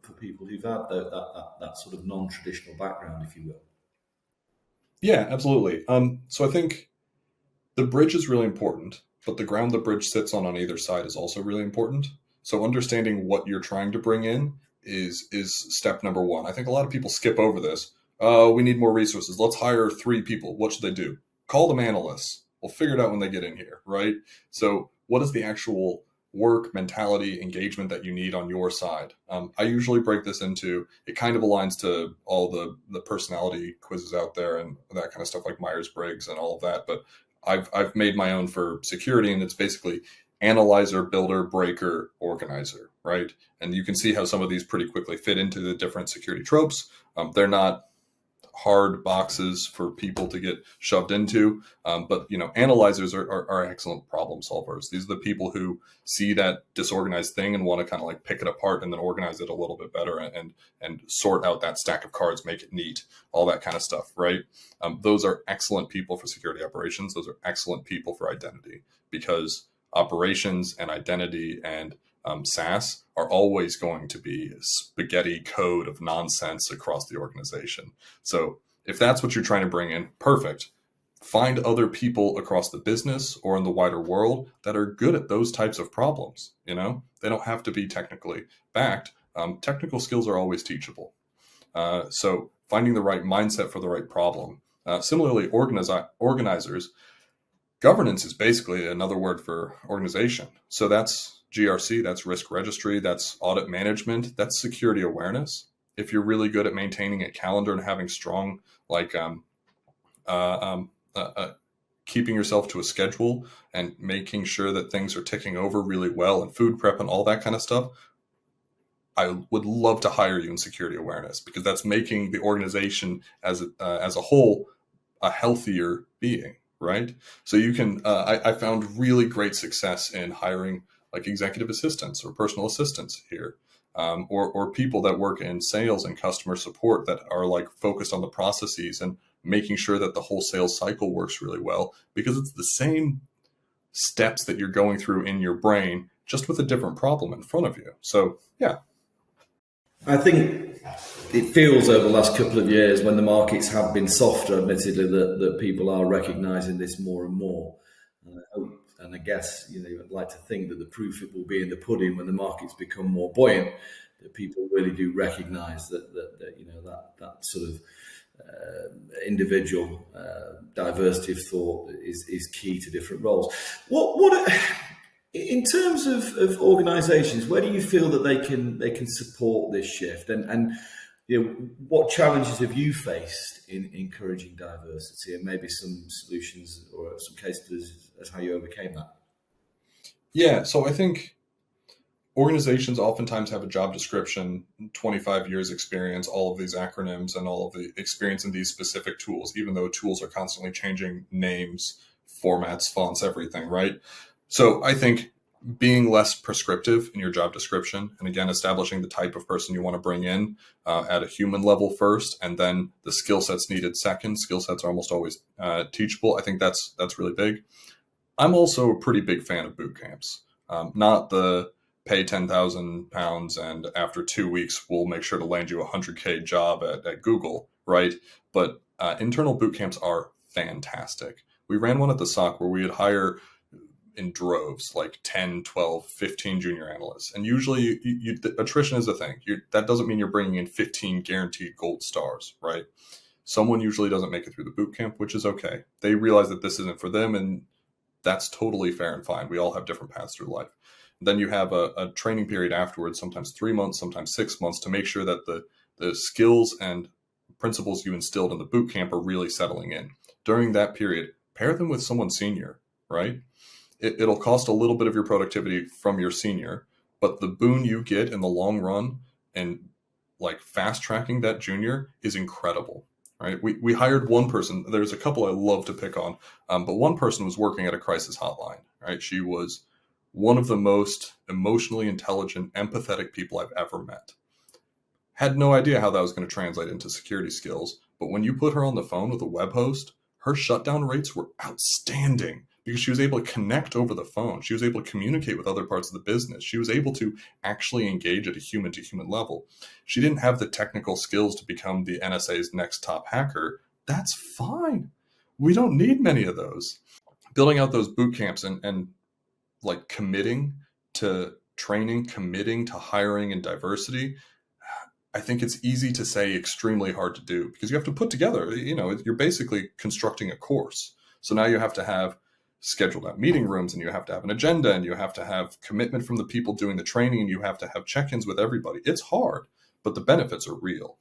for people who've had that sort of non-traditional background, if you will. Yeah, absolutely. So I think the bridge is really important, but the ground the bridge sits on either side is also really important. So understanding what you're trying to bring in is step number one. I think a lot of people skip over this. We need more resources. Let's hire 3 people. What should they do? Call them analysts. We'll figure it out when they get in here, right? So what is the actual work, mentality, engagement that you need on your side? I usually break this into, it kind of aligns to all the personality quizzes out there and that kind of stuff, like Myers-Briggs and all of that. But I've made my own for security, and it's basically analyzer, builder, breaker, organizer, right? And you can see how some of these pretty quickly fit into the different security tropes. They're not hard boxes for people to get shoved into. But analyzers are excellent problem solvers. These are the people who see that disorganized thing and want to kind of like pick it apart and then organize it a little bit better and sort out that stack of cards, make it neat, all that kind of stuff, right? Those are excellent people for security operations. Those are excellent people for identity, because operations and identity and SaaS are always going to be a spaghetti code of nonsense across the organization. So if that's what you're trying to bring in, perfect. Find other people across the business or in the wider world that are good at those types of problems. They don't have to be technically backed. Technical skills are always teachable. So finding the right mindset for the right problem. Similarly, organizers. Governance is basically another word for organization. So that's GRC, that's risk registry, that's audit management, that's security awareness. If you're really good at maintaining a calendar and having strong, keeping yourself to a schedule and making sure that things are ticking over really well, and food prep and all that kind of stuff, I would love to hire you in security awareness, because that's making the organization as a whole a healthier being. Right. So you can, I found really great success in hiring like executive assistants or personal assistants here, or people that work in sales and customer support that are like focused on the processes and making sure that the whole sales cycle works really well, because it's the same steps that you're going through in your brain, just with a different problem in front of you. So, yeah. I think it feels over the last couple of years, when the markets have been softer, admittedly, that people are recognising this more and more. And I guess, I'd like to think that the proof it will be in the pudding when the markets become more buoyant, that people really do recognise that sort of individual diversity of thought is key to different roles. What in terms of organisations, where do you feel that they can support this shift, and what challenges have you faced in encouraging diversity, and maybe some solutions or some case studies as how you overcame that? Yeah, so I think organizations oftentimes have a job description, 25 years experience, all of these acronyms, and all of the experience in these specific tools, even though tools are constantly changing names, formats, fonts, everything, right? So I think being less prescriptive in your job description, and again, establishing the type of person you want to bring in at a human level first, and then the skill sets needed second. Skill sets are almost always teachable. I think that's really big. I'm also a pretty big fan of boot camps, not the pay £10,000 and after 2 weeks we'll make sure to land you a 100K job at Google, right? But internal boot camps are fantastic. We ran one at the SOC where we would hire in droves, like 10, 12, 15 junior analysts. And usually attrition is a thing. That doesn't mean you're bringing in 15 guaranteed gold stars, right? Someone usually doesn't make it through the boot camp, which is okay. They realize that this isn't for them, and that's totally fair and fine. We all have different paths through life. Then you have a training period afterwards, sometimes 3 months, sometimes 6 months, to make sure that the skills and principles you instilled in the boot camp are really settling in. During that period, pair them with someone senior, right? It'll cost a little bit of your productivity from your senior, but the boon you get in the long run and like fast tracking that junior is incredible, right? We hired one person. There's a couple I love to pick on, but one person was working at a crisis hotline, right? She was one of the most emotionally intelligent, empathetic people I've ever met. Had no idea how that was going to translate into security skills, but when you put her on the phone with a web host, her shutdown rates were outstanding because she was able to connect over the phone. She was able to communicate with other parts of the business. She was able to actually engage at a human-to-human level. She didn't have the technical skills to become the NSA's next top hacker. That's fine. We don't need many of those. Building out those boot camps and like committing to training, committing to hiring and diversity, I think it's easy to say, extremely hard to do, because you have to put together, you're basically constructing a course. So now you have to have scheduled out meeting rooms, and you have to have an agenda, and you have to have commitment from the people doing the training, and you have to have check-ins with everybody. It's hard, but the benefits are real.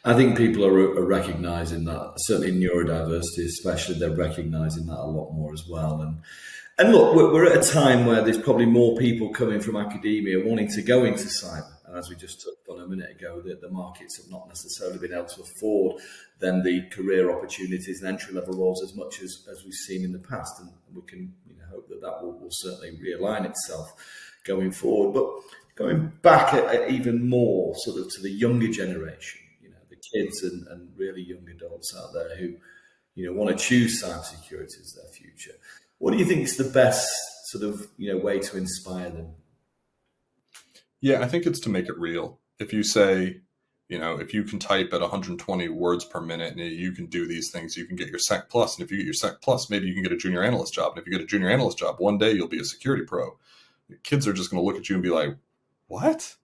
I think people are recognizing that, certainly in neurodiversity especially, they're recognizing that a lot more as well. And look, we're at a time where there's probably more people coming from academia wanting to go into cyber. And as we just touched on a minute ago, the markets have not necessarily been able to afford then the career opportunities and entry-level roles as much as we've seen in the past. And we can hope that will certainly realign itself going forward. But going back even more sort of to the younger generation, the kids and really young adults out there who want to choose cybersecurity as their future. What do you think is the best sort of way to inspire them? Yeah, I think it's to make it real. If you say, if you can type at 120 words per minute and you can do these things, you can get your Sec Plus. And if you get your Sec Plus, maybe you can get a junior analyst job. And if you get a junior analyst job, one day you'll be a security pro. Kids are just going to look at you and be like, what?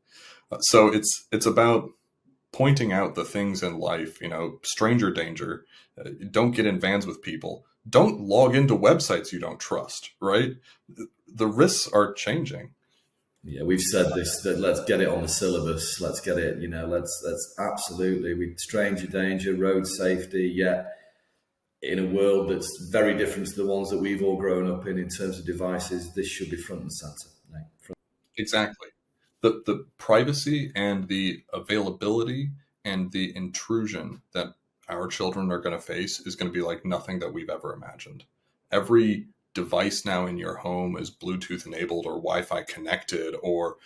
So it's about pointing out the things in life, stranger danger. Don't get in vans with people. Don't log into websites you don't trust, right? The risks are changing. Yeah, we've said this, that let's get it on the syllabus. Let's get it, let's absolutely, with stranger danger, road safety, yet in a world that's very different to the ones that we've all grown up in terms of devices, this should be front and center. Exactly. The privacy and the availability and the intrusion that our children are going to face is going to be like nothing that we've ever imagined. Every device now in your home is Bluetooth enabled or Wi-Fi connected or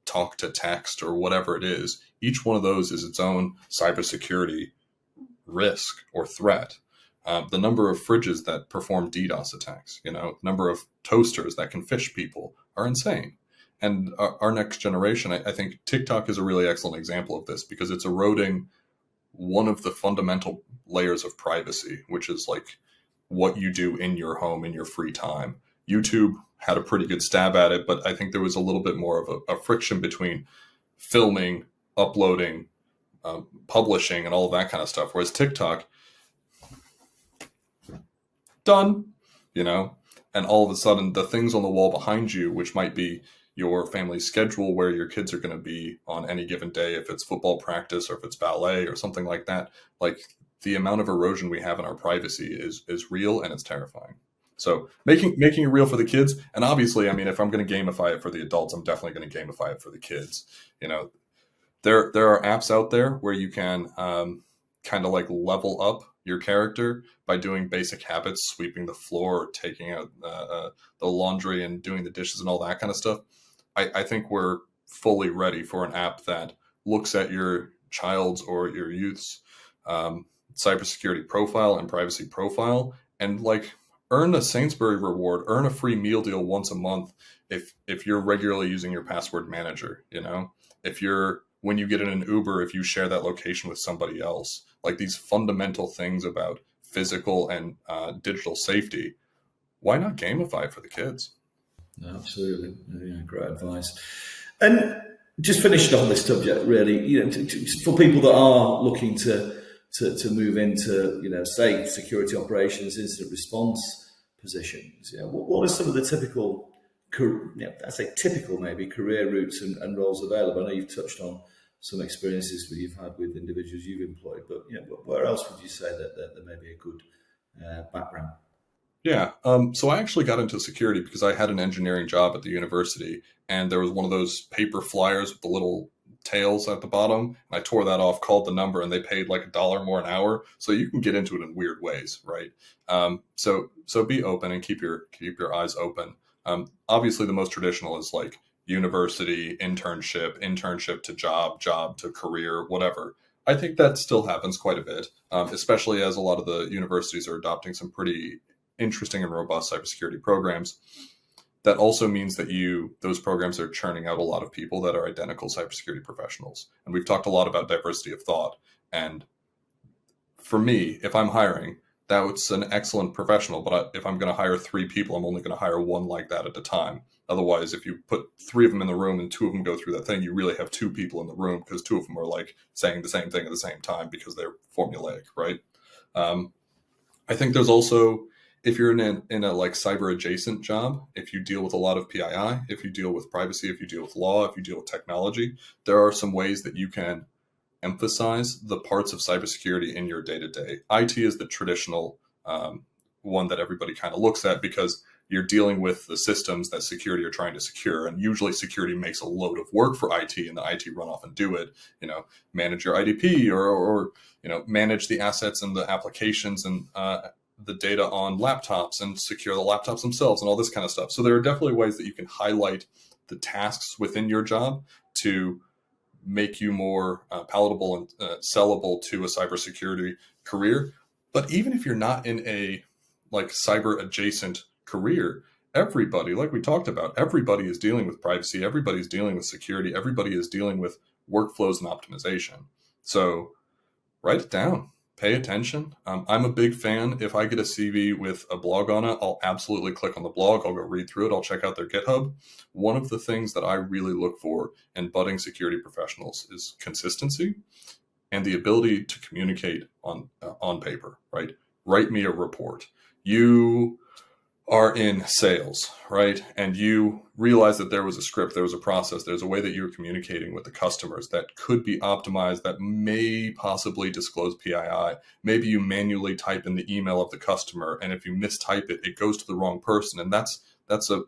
talk to text or whatever it is. Each one of those is its own cybersecurity risk or threat. The number of fridges that perform DDoS attacks, number of toasters that can phish people are insane. And our next generation, I think TikTok is a really excellent example of this because it's eroding one of the fundamental layers of privacy, which is like what you do in your home in your free time. YouTube had a pretty good stab at it, but I think there was a little bit more of a friction between filming, uploading, publishing, and all of that kind of stuff. Whereas TikTok, done, and all of a sudden the things on the wall behind you, which might be your family schedule where your kids are going to be on any given day, if it's football practice or if it's ballet or something like that, like the amount of erosion we have in our privacy is real, and it's terrifying. So making it real for the kids. And obviously, I mean, if I'm going to gamify it for the adults, I'm definitely going to gamify it for the kids. There are apps out there where you can kind of like level up your character by doing basic habits, sweeping the floor, taking out the laundry and doing the dishes and all that kind of stuff, I think we're fully ready for an app that looks at your child's or your youth's cybersecurity profile and privacy profile, and like earn a Sainsbury reward, earn a free meal deal once a month if you're regularly using your password manager. If you're, when you get in an Uber, if you share that location with somebody else, like these fundamental things about physical and digital safety, why not gamify for the kids? Absolutely. Yeah, great advice. And just finishing on this subject, really, for people that are looking to move into, say, security operations, incident response positions, what are some of the typical, I say typical maybe, career routes and roles available? I know you've touched on some experiences that you've had with individuals you've employed, but where else would you say that there may be a good background? Yeah. So I actually got into security because I had an engineering job at the university, and there was one of those paper flyers with the little tails at the bottom. And I tore that off, called the number, and they paid like $1 more an hour. So you can get into it in weird ways, right? So be open and keep your eyes open. Obviously, the most traditional is like university, internship to job to career, whatever. I think that still happens quite a bit, especially as a lot of the universities are adopting some pretty interesting and robust cybersecurity programs. That also means that those programs are churning out a lot of people that are identical cybersecurity professionals. And we've talked a lot about diversity of thought. And for me, if I'm hiring, that's an excellent professional. But if I'm going to hire 3 people, I'm only going to hire one like that at a time. Otherwise, if you put 3 of them in the room and 2 of them go through that thing, you really have 2 people in the room because 2 of them are like saying the same thing at the same time because they're formulaic, right? I think there's also, if you're in a like cyber adjacent job, if you deal with a lot of PII, if you deal with privacy, if you deal with law, if you deal with technology, there are some ways that you can emphasize the parts of cybersecurity in your day-to-day. IT is the traditional one that everybody kind of looks at because you're dealing with the systems that security are trying to secure. And usually security makes a load of work for IT, and the IT run off and do it, manage your IDP or manage the assets and the applications and the data on laptops and secure the laptops themselves and all this kind of stuff. So there are definitely ways that you can highlight the tasks within your job to make you more palatable and sellable to a cybersecurity career. But even if you're not in a like cyber adjacent career, everybody, like we talked about, everybody is dealing with privacy. Everybody's dealing with security. Everybody is dealing with workflows and optimization. So write it down. Pay attention. I'm a big fan. If I get a CV with a blog on it, I'll absolutely click on the blog. I'll go read through it. I'll check out their GitHub. One of the things that I really look for in budding security professionals is consistency and the ability to communicate on paper, right? Write me a report. You are in sales, right? And you realize that there was a script, there was a process, there's a way that you're communicating with the customers that could be optimized, that may possibly disclose PII. Maybe you manually type in the email of the customer, and if you mistype it, it goes to the wrong person. And that's a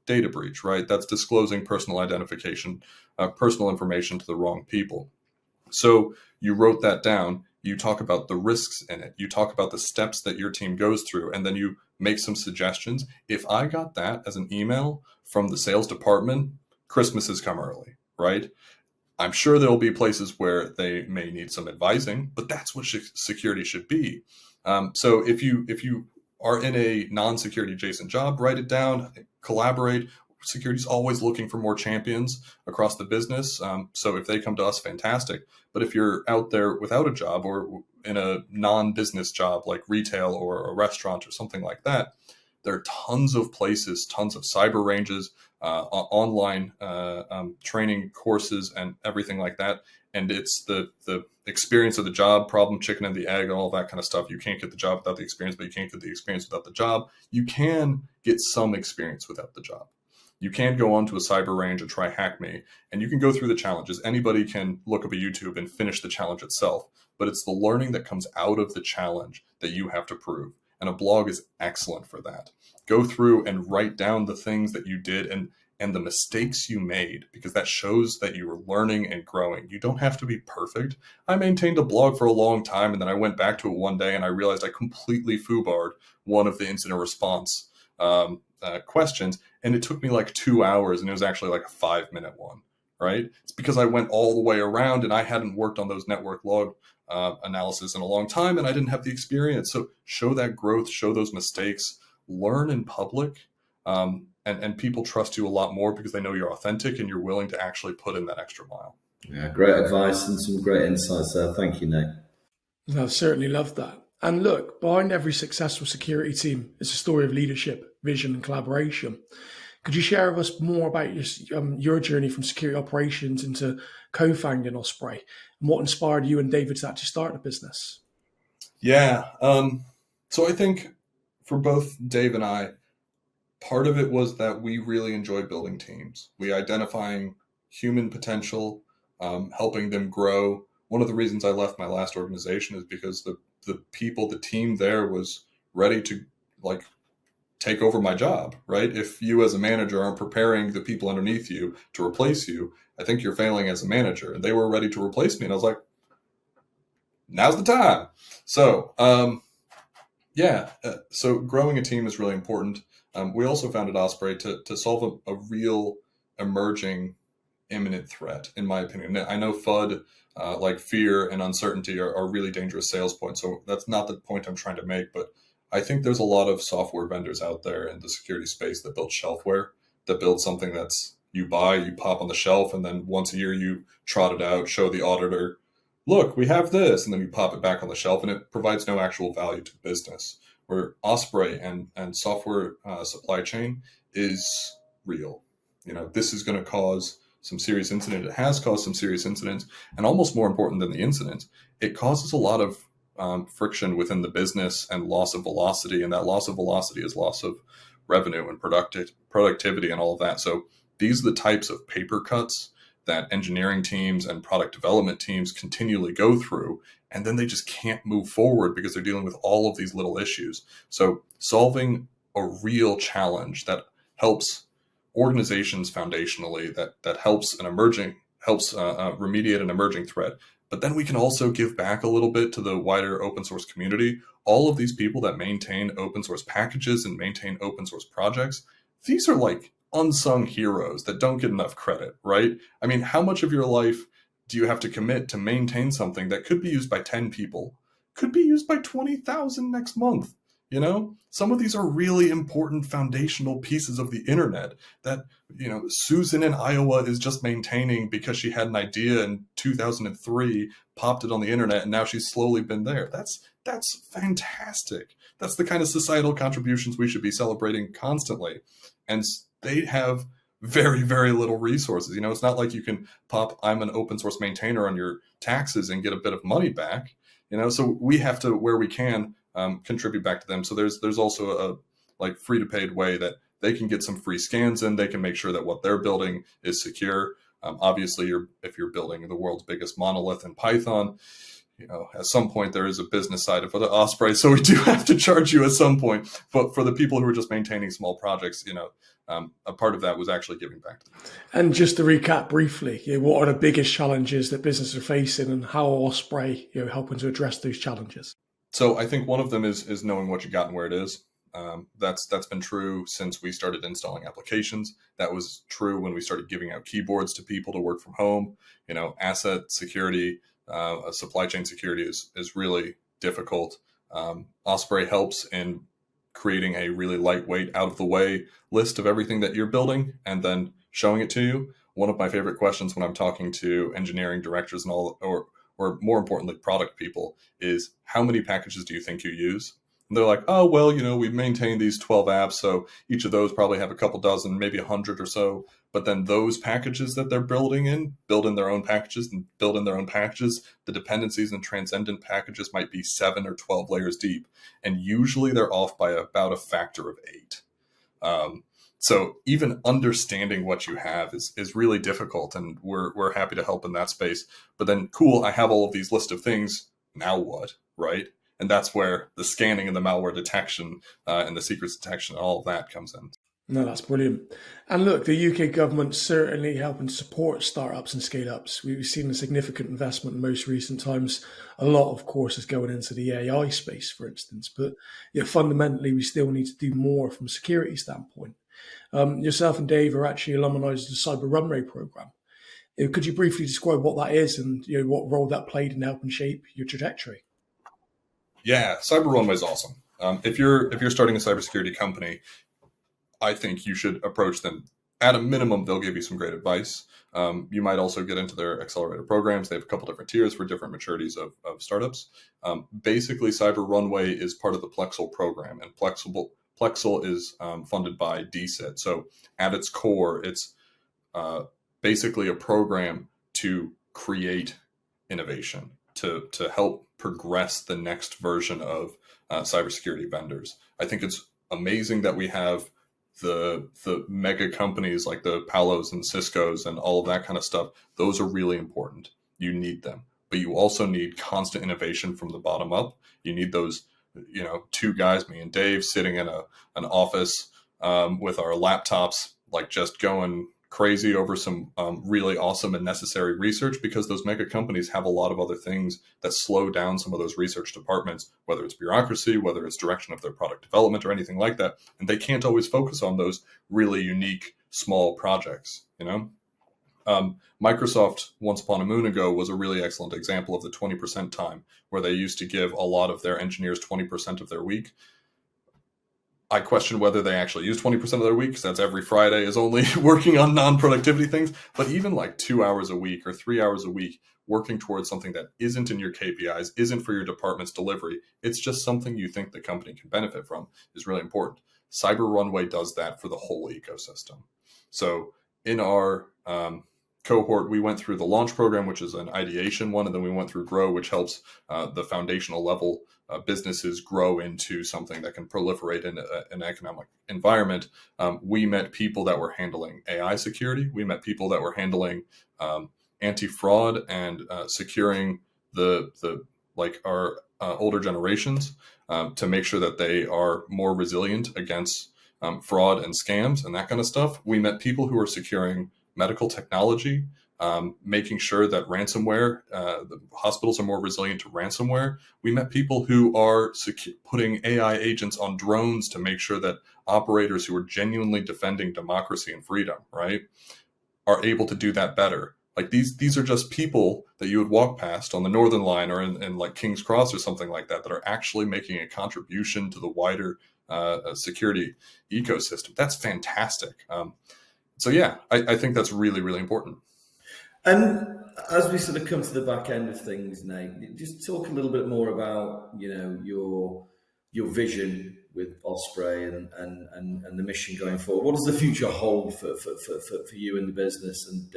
data breach, right? That's disclosing personal identification, personal information to the wrong people. So you wrote that down. You talk about the risks in it. You talk about the steps that your team goes through, and then you make some suggestions. If I got that as an email from the sales department, Christmas has come early, right? I'm sure there'll be places where they may need some advising, but that's what security should be. So if you are in a non-security adjacent job, write it down, collaborate. Security is always looking for more champions across the business. So if they come to us, fantastic. But if you're out there without a job or in a non-business job like retail or a restaurant or something like that, there are tons of places, tons of cyber ranges, online training courses and everything like that. And it's the experience of the job, problem, chicken and the egg, all that kind of stuff. You can't get the job without the experience, but you can't get the experience without the job. You can get some experience without the job. You can go onto a cyber range and try Hack Me, and you can go through the challenges. Anybody can look up a YouTube and finish the challenge itself, but it's the learning that comes out of the challenge that you have to prove. And a blog is excellent for that. Go through and write down the things that you did and and the mistakes you made, because that shows that you were learning and growing. You don't have to be perfect. I maintained a blog for a long time, and then I went back to it one day and I realized I completely foobarred one of the incident response questions, and it took me like 2 hours, and it was actually like a 5-minute one, right? It's because I went all the way around and I hadn't worked on those network log analysis in a long time, and I didn't have the experience. So show that growth, show those mistakes, learn in public. And people trust you a lot more because they know you're authentic and you're willing to actually put in that extra mile. Yeah, great advice and some great insights there. Thank you, Nate. I've certainly loved that. And look, behind every successful security team is a story of leadership, vision, and collaboration. Could you share with us more about your journey from security operations into co-founding Osprey, and what inspired you and David to actually start the business? Yeah. So I think for both Dave and I, part of it was that we really enjoy building teams. We identifying human potential, helping them grow. One of the reasons I left my last organization is because the people, the team there was ready to like take over my job, right? If you as a manager aren't preparing the people underneath you to replace you, I think you're failing as a manager. And they were ready to replace me. And I was like, now's the time. So, so growing a team is really important. We also founded Osprey to solve a real emerging imminent threat, in my opinion. I know FUD, like fear and uncertainty, are really dangerous sales points. So that's not the point I'm trying to make. But I think there's a lot of software vendors out there in the security space that build shelfware, that build something that's you buy, you pop on the shelf, and then once a year you trot it out, show the auditor, look, we have this, and then you pop it back on the shelf, and it provides no actual value to business. Where Osprey and software supply chain is real. This is going to cause some serious incident. It has caused some serious incidents, and almost more important than the incident, it causes a lot of friction within the business and loss of velocity, and that loss of velocity is loss of revenue and productivity and all of that. So these are the types of paper cuts that engineering teams and product development teams continually go through, and then they just can't move forward because they're dealing with all of these little issues. So solving a real challenge that helps organizations foundationally, that helps remediate an emerging threat, but then we can also give back a little bit to the wider open source community. All of these people that maintain open source packages and maintain open source projects, these are like unsung heroes that don't get enough credit, right? I mean, how much of your life do you have to commit to maintain something that could be used by 10 people, could be used by 20,000 next month? Some of these are really important foundational pieces of the internet that, Susan in Iowa is just maintaining because she had an idea in 2003, popped it on the internet, and now she's slowly been there. That's fantastic. That's the kind of societal contributions we should be celebrating constantly. And they have very, very little resources. It's not like you can pop, I'm an open source maintainer on your taxes and get a bit of money back. So we have to, where we can, contribute back to them. So there's also a free to paid way that they can get some free scans in. They can make sure that what they're building is secure. Obviously, if you're building the world's biggest monolith in Python, at some point there is a business side of the Osprey, so we do have to charge you at some point. But for the people who are just maintaining small projects, a part of that was actually giving back to them. And just to recap briefly, what are the biggest challenges that businesses are facing, and how are Osprey helping to address those challenges? So I think one of them is knowing what you got and where it is. That's been true since we started installing applications. That was true when we started giving out keyboards to people to work from home. Asset security, supply chain security is really difficult. Osprey helps in creating a really lightweight, out of the way list of everything that you're building and then showing it to you. One of my favorite questions when I'm talking to engineering directors and all, or more importantly, product people, is how many packages do you think you use? And they're like, oh, well, we've maintained these 12 apps, so each of those probably have a couple dozen, maybe 100 or so. But then those packages that they're build in their own packages and build in their own packages. The dependencies and transcendent packages might be 7 or 12 layers deep. And usually they're off by about a factor of 8. So even understanding what you have is really difficult, and we're happy to help in that space. But then, cool, I have all of these list of things. Now what, right? And that's where the scanning and the malware detection and the secrets detection and all of that comes in. No, that's brilliant. And look, the UK government's certainly helping support startups and scale ups. We've seen a significant investment in most recent times. A lot, of course, is going into the AI space, for instance. But fundamentally, we still need to do more from a security standpoint. Yourself and Dave are actually alumni of the Cyber Runway program. Could you briefly describe what that is and what role that played in helping shape your trajectory? Yeah, Cyber Runway is awesome. If you're starting a cybersecurity company, I think you should approach them. At a minimum, they'll give you some great advice. You might also get into their accelerator programs. They have a couple different tiers for different maturities of startups. Basically, Cyber Runway is part of the Plexel program, and Plexel is funded by DCIT. So at its core, it's basically a program to create innovation, to help progress the next version of cybersecurity vendors. I think it's amazing that we have the mega companies like the Palos and Ciscos and all of that kind of stuff. Those are really important. You need them, but you also need constant innovation from the bottom up. You need those, two guys, me and Dave, sitting in an office with our laptops, like just going crazy over some really awesome and necessary research, because those mega companies have a lot of other things that slow down some of those research departments, whether it's bureaucracy, whether it's direction of their product development or anything like that. And they can't always focus on those really unique small projects, Microsoft, once upon a moon ago, was a really excellent example of the 20% time, where they used to give a lot of their engineers 20% of their week. I question whether they actually use 20% of their week, because that's every Friday is only working on non-productivity things. But even like 2 hours a week or 3 hours a week working towards something that isn't in your KPIs, isn't for your department's delivery, it's just something you think the company can benefit from, is really important. Cyber Runway does that for the whole ecosystem. So in our cohort, we went through the launch program, which is an ideation one, and then we went through Grow, which helps the foundational level businesses grow into something that can proliferate in an economic environment. We met people that were handling AI security. We met people that were handling anti-fraud and securing our older generations to make sure that they are more resilient against fraud and scams and that kind of stuff. We met people who are securing medical technology, making sure that ransomware, the hospitals are more resilient to ransomware. We met people who are putting AI agents on drones to make sure that operators who are genuinely defending democracy and freedom, right, are able to do that better. Like these are just people that you would walk past on the Northern Line or in like King's Cross or something like that are actually making a contribution to the wider security ecosystem. That's fantastic. So yeah, I think that's really, really important. And as we sort of come to the back end of things, Nate, just talk a little bit more about your vision with Osprey and the mission going forward. What does the future hold for you in the business, and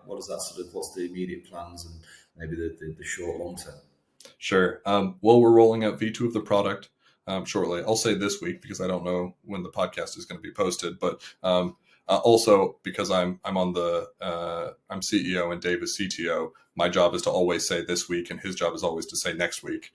what is that sort of, what's the immediate plans and maybe the short long term? Sure. Well, we're rolling out V2 of the product shortly. I'll say this week because I don't know when the podcast is going to be posted, but also because I'm CEO and Dave is CTO, my job is to always say this week and his job is always to say next week.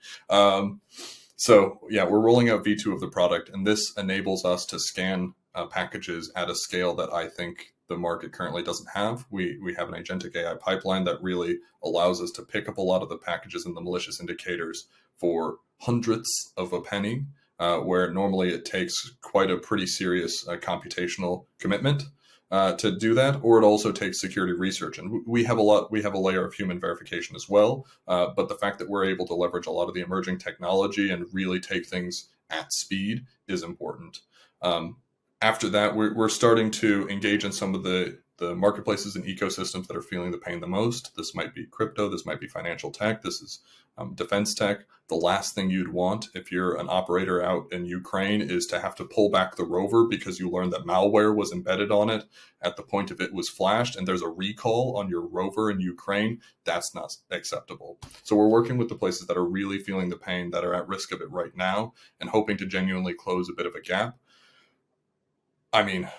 So yeah, we're rolling out V2 of the product, and this enables us to scan packages at a scale that I think the market currently doesn't have. We have an agentic AI pipeline that really allows us to pick up a lot of the packages and the malicious indicators for hundredths of a penny, where normally it takes quite a pretty serious computational commitment to do that, or it also takes security research. And we have a layer of human verification as well. But the fact that we're able to leverage a lot of the emerging technology and really take things at speed is important. After that, we're starting to engage in some of the marketplaces and ecosystems that are feeling the pain the most. This might be crypto, this might be financial tech, this is defense tech. The last thing you'd want if you're an operator out in Ukraine is to have to pull back the rover because you learned that malware was embedded on it at the point of it was flashed, and there's a recall on your rover in Ukraine. That's not acceptable. So we're working with the places that are really feeling the pain, that are at risk of it right now, and hoping to genuinely close a bit of a gap. I mean,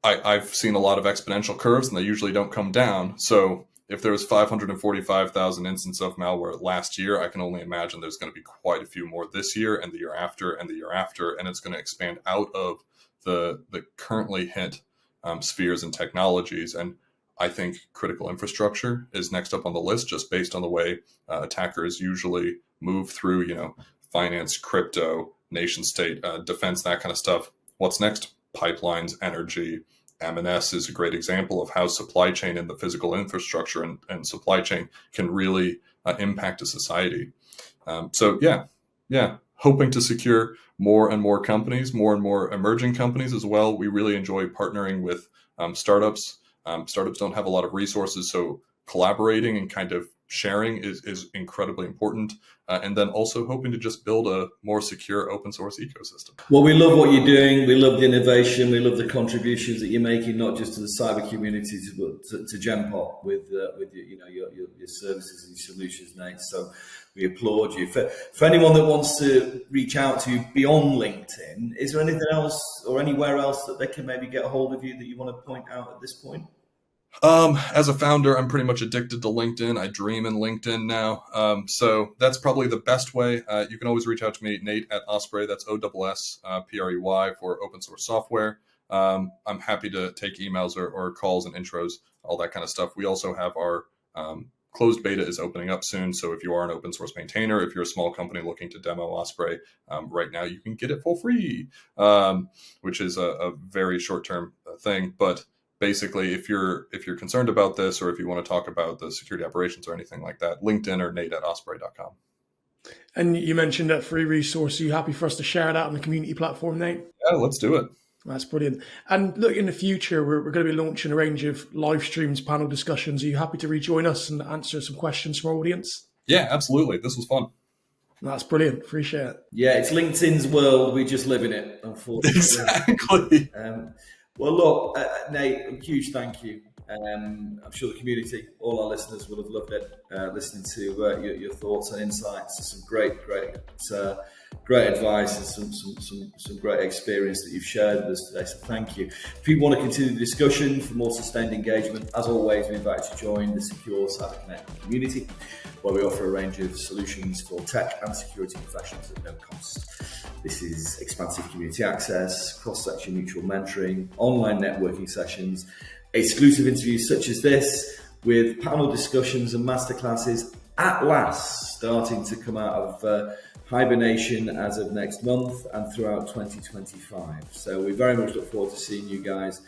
I've seen a lot of exponential curves, and they usually don't come down. So if there was 545,000 instances of malware last year, I can only imagine there's going to be quite a few more this year and the year after and the year after, and it's going to expand out of the currently hit spheres and technologies. And I think critical infrastructure is next up on the list, just based on the way attackers usually move through, finance, crypto, nation state, defense, that kind of stuff. What's next? Pipelines, energy. M&S is a great example of how supply chain and the physical infrastructure and supply chain can really impact a society. So hoping to secure more and more companies, more and more emerging companies as well. We really enjoy partnering with startups. Startups don't have a lot of resources, so collaborating and kind of sharing is incredibly important. And then also hoping to just build a more secure open source ecosystem. Well, we love what you're doing. We love the innovation. We love the contributions that you're making, not just to the cyber community, but to Genpop with your services and your solutions, Nate. So we applaud you. For anyone that wants to reach out to you beyond LinkedIn, is there anything else or anywhere else that they can maybe get a hold of you that you want to point out at this point? As a founder, I'm pretty much addicted to LinkedIn. I dream in LinkedIn now. So that's probably the best way. You can always reach out to me, Nate at Osprey. That's OSSPREY for open source software. I'm happy to take emails or calls and intros, all that kind of stuff. We also have our closed beta is opening up soon. So if you are an open source maintainer, if you're a small company looking to demo Osprey, right now you can get it for free, which is a very short-term thing. But basically, if you're concerned about this, or if you want to talk about the security operations or anything like that, LinkedIn or Nate at Osprey.com. And you mentioned that free resource. Are you happy for us to share that on the community platform, Nate? Yeah, let's do it. That's brilliant. And look, in the future, we're going to be launching a range of live streams, panel discussions. Are you happy to rejoin us and answer some questions from our audience? Yeah, absolutely. This was fun. That's brilliant. Appreciate it. Yeah, it's LinkedIn's world. We just live in it, unfortunately. Exactly. Well, look, Nate, a huge thank you. I'm sure the community, all our listeners, will have loved it, listening to your thoughts and insights. Some great advice and some great experience that you've shared with us today. So thank you. If you want to continue the discussion for more sustained engagement, as always, we invite you to join the Secure Cyber Connect community, where we offer a range of solutions for tech and security professionals at no cost. This is expansive community access, cross-section mutual mentoring, online networking sessions, exclusive interviews such as this, with panel discussions and masterclasses at last starting to come out of hibernation as of next month and throughout 2025. So we very much look forward to seeing you guys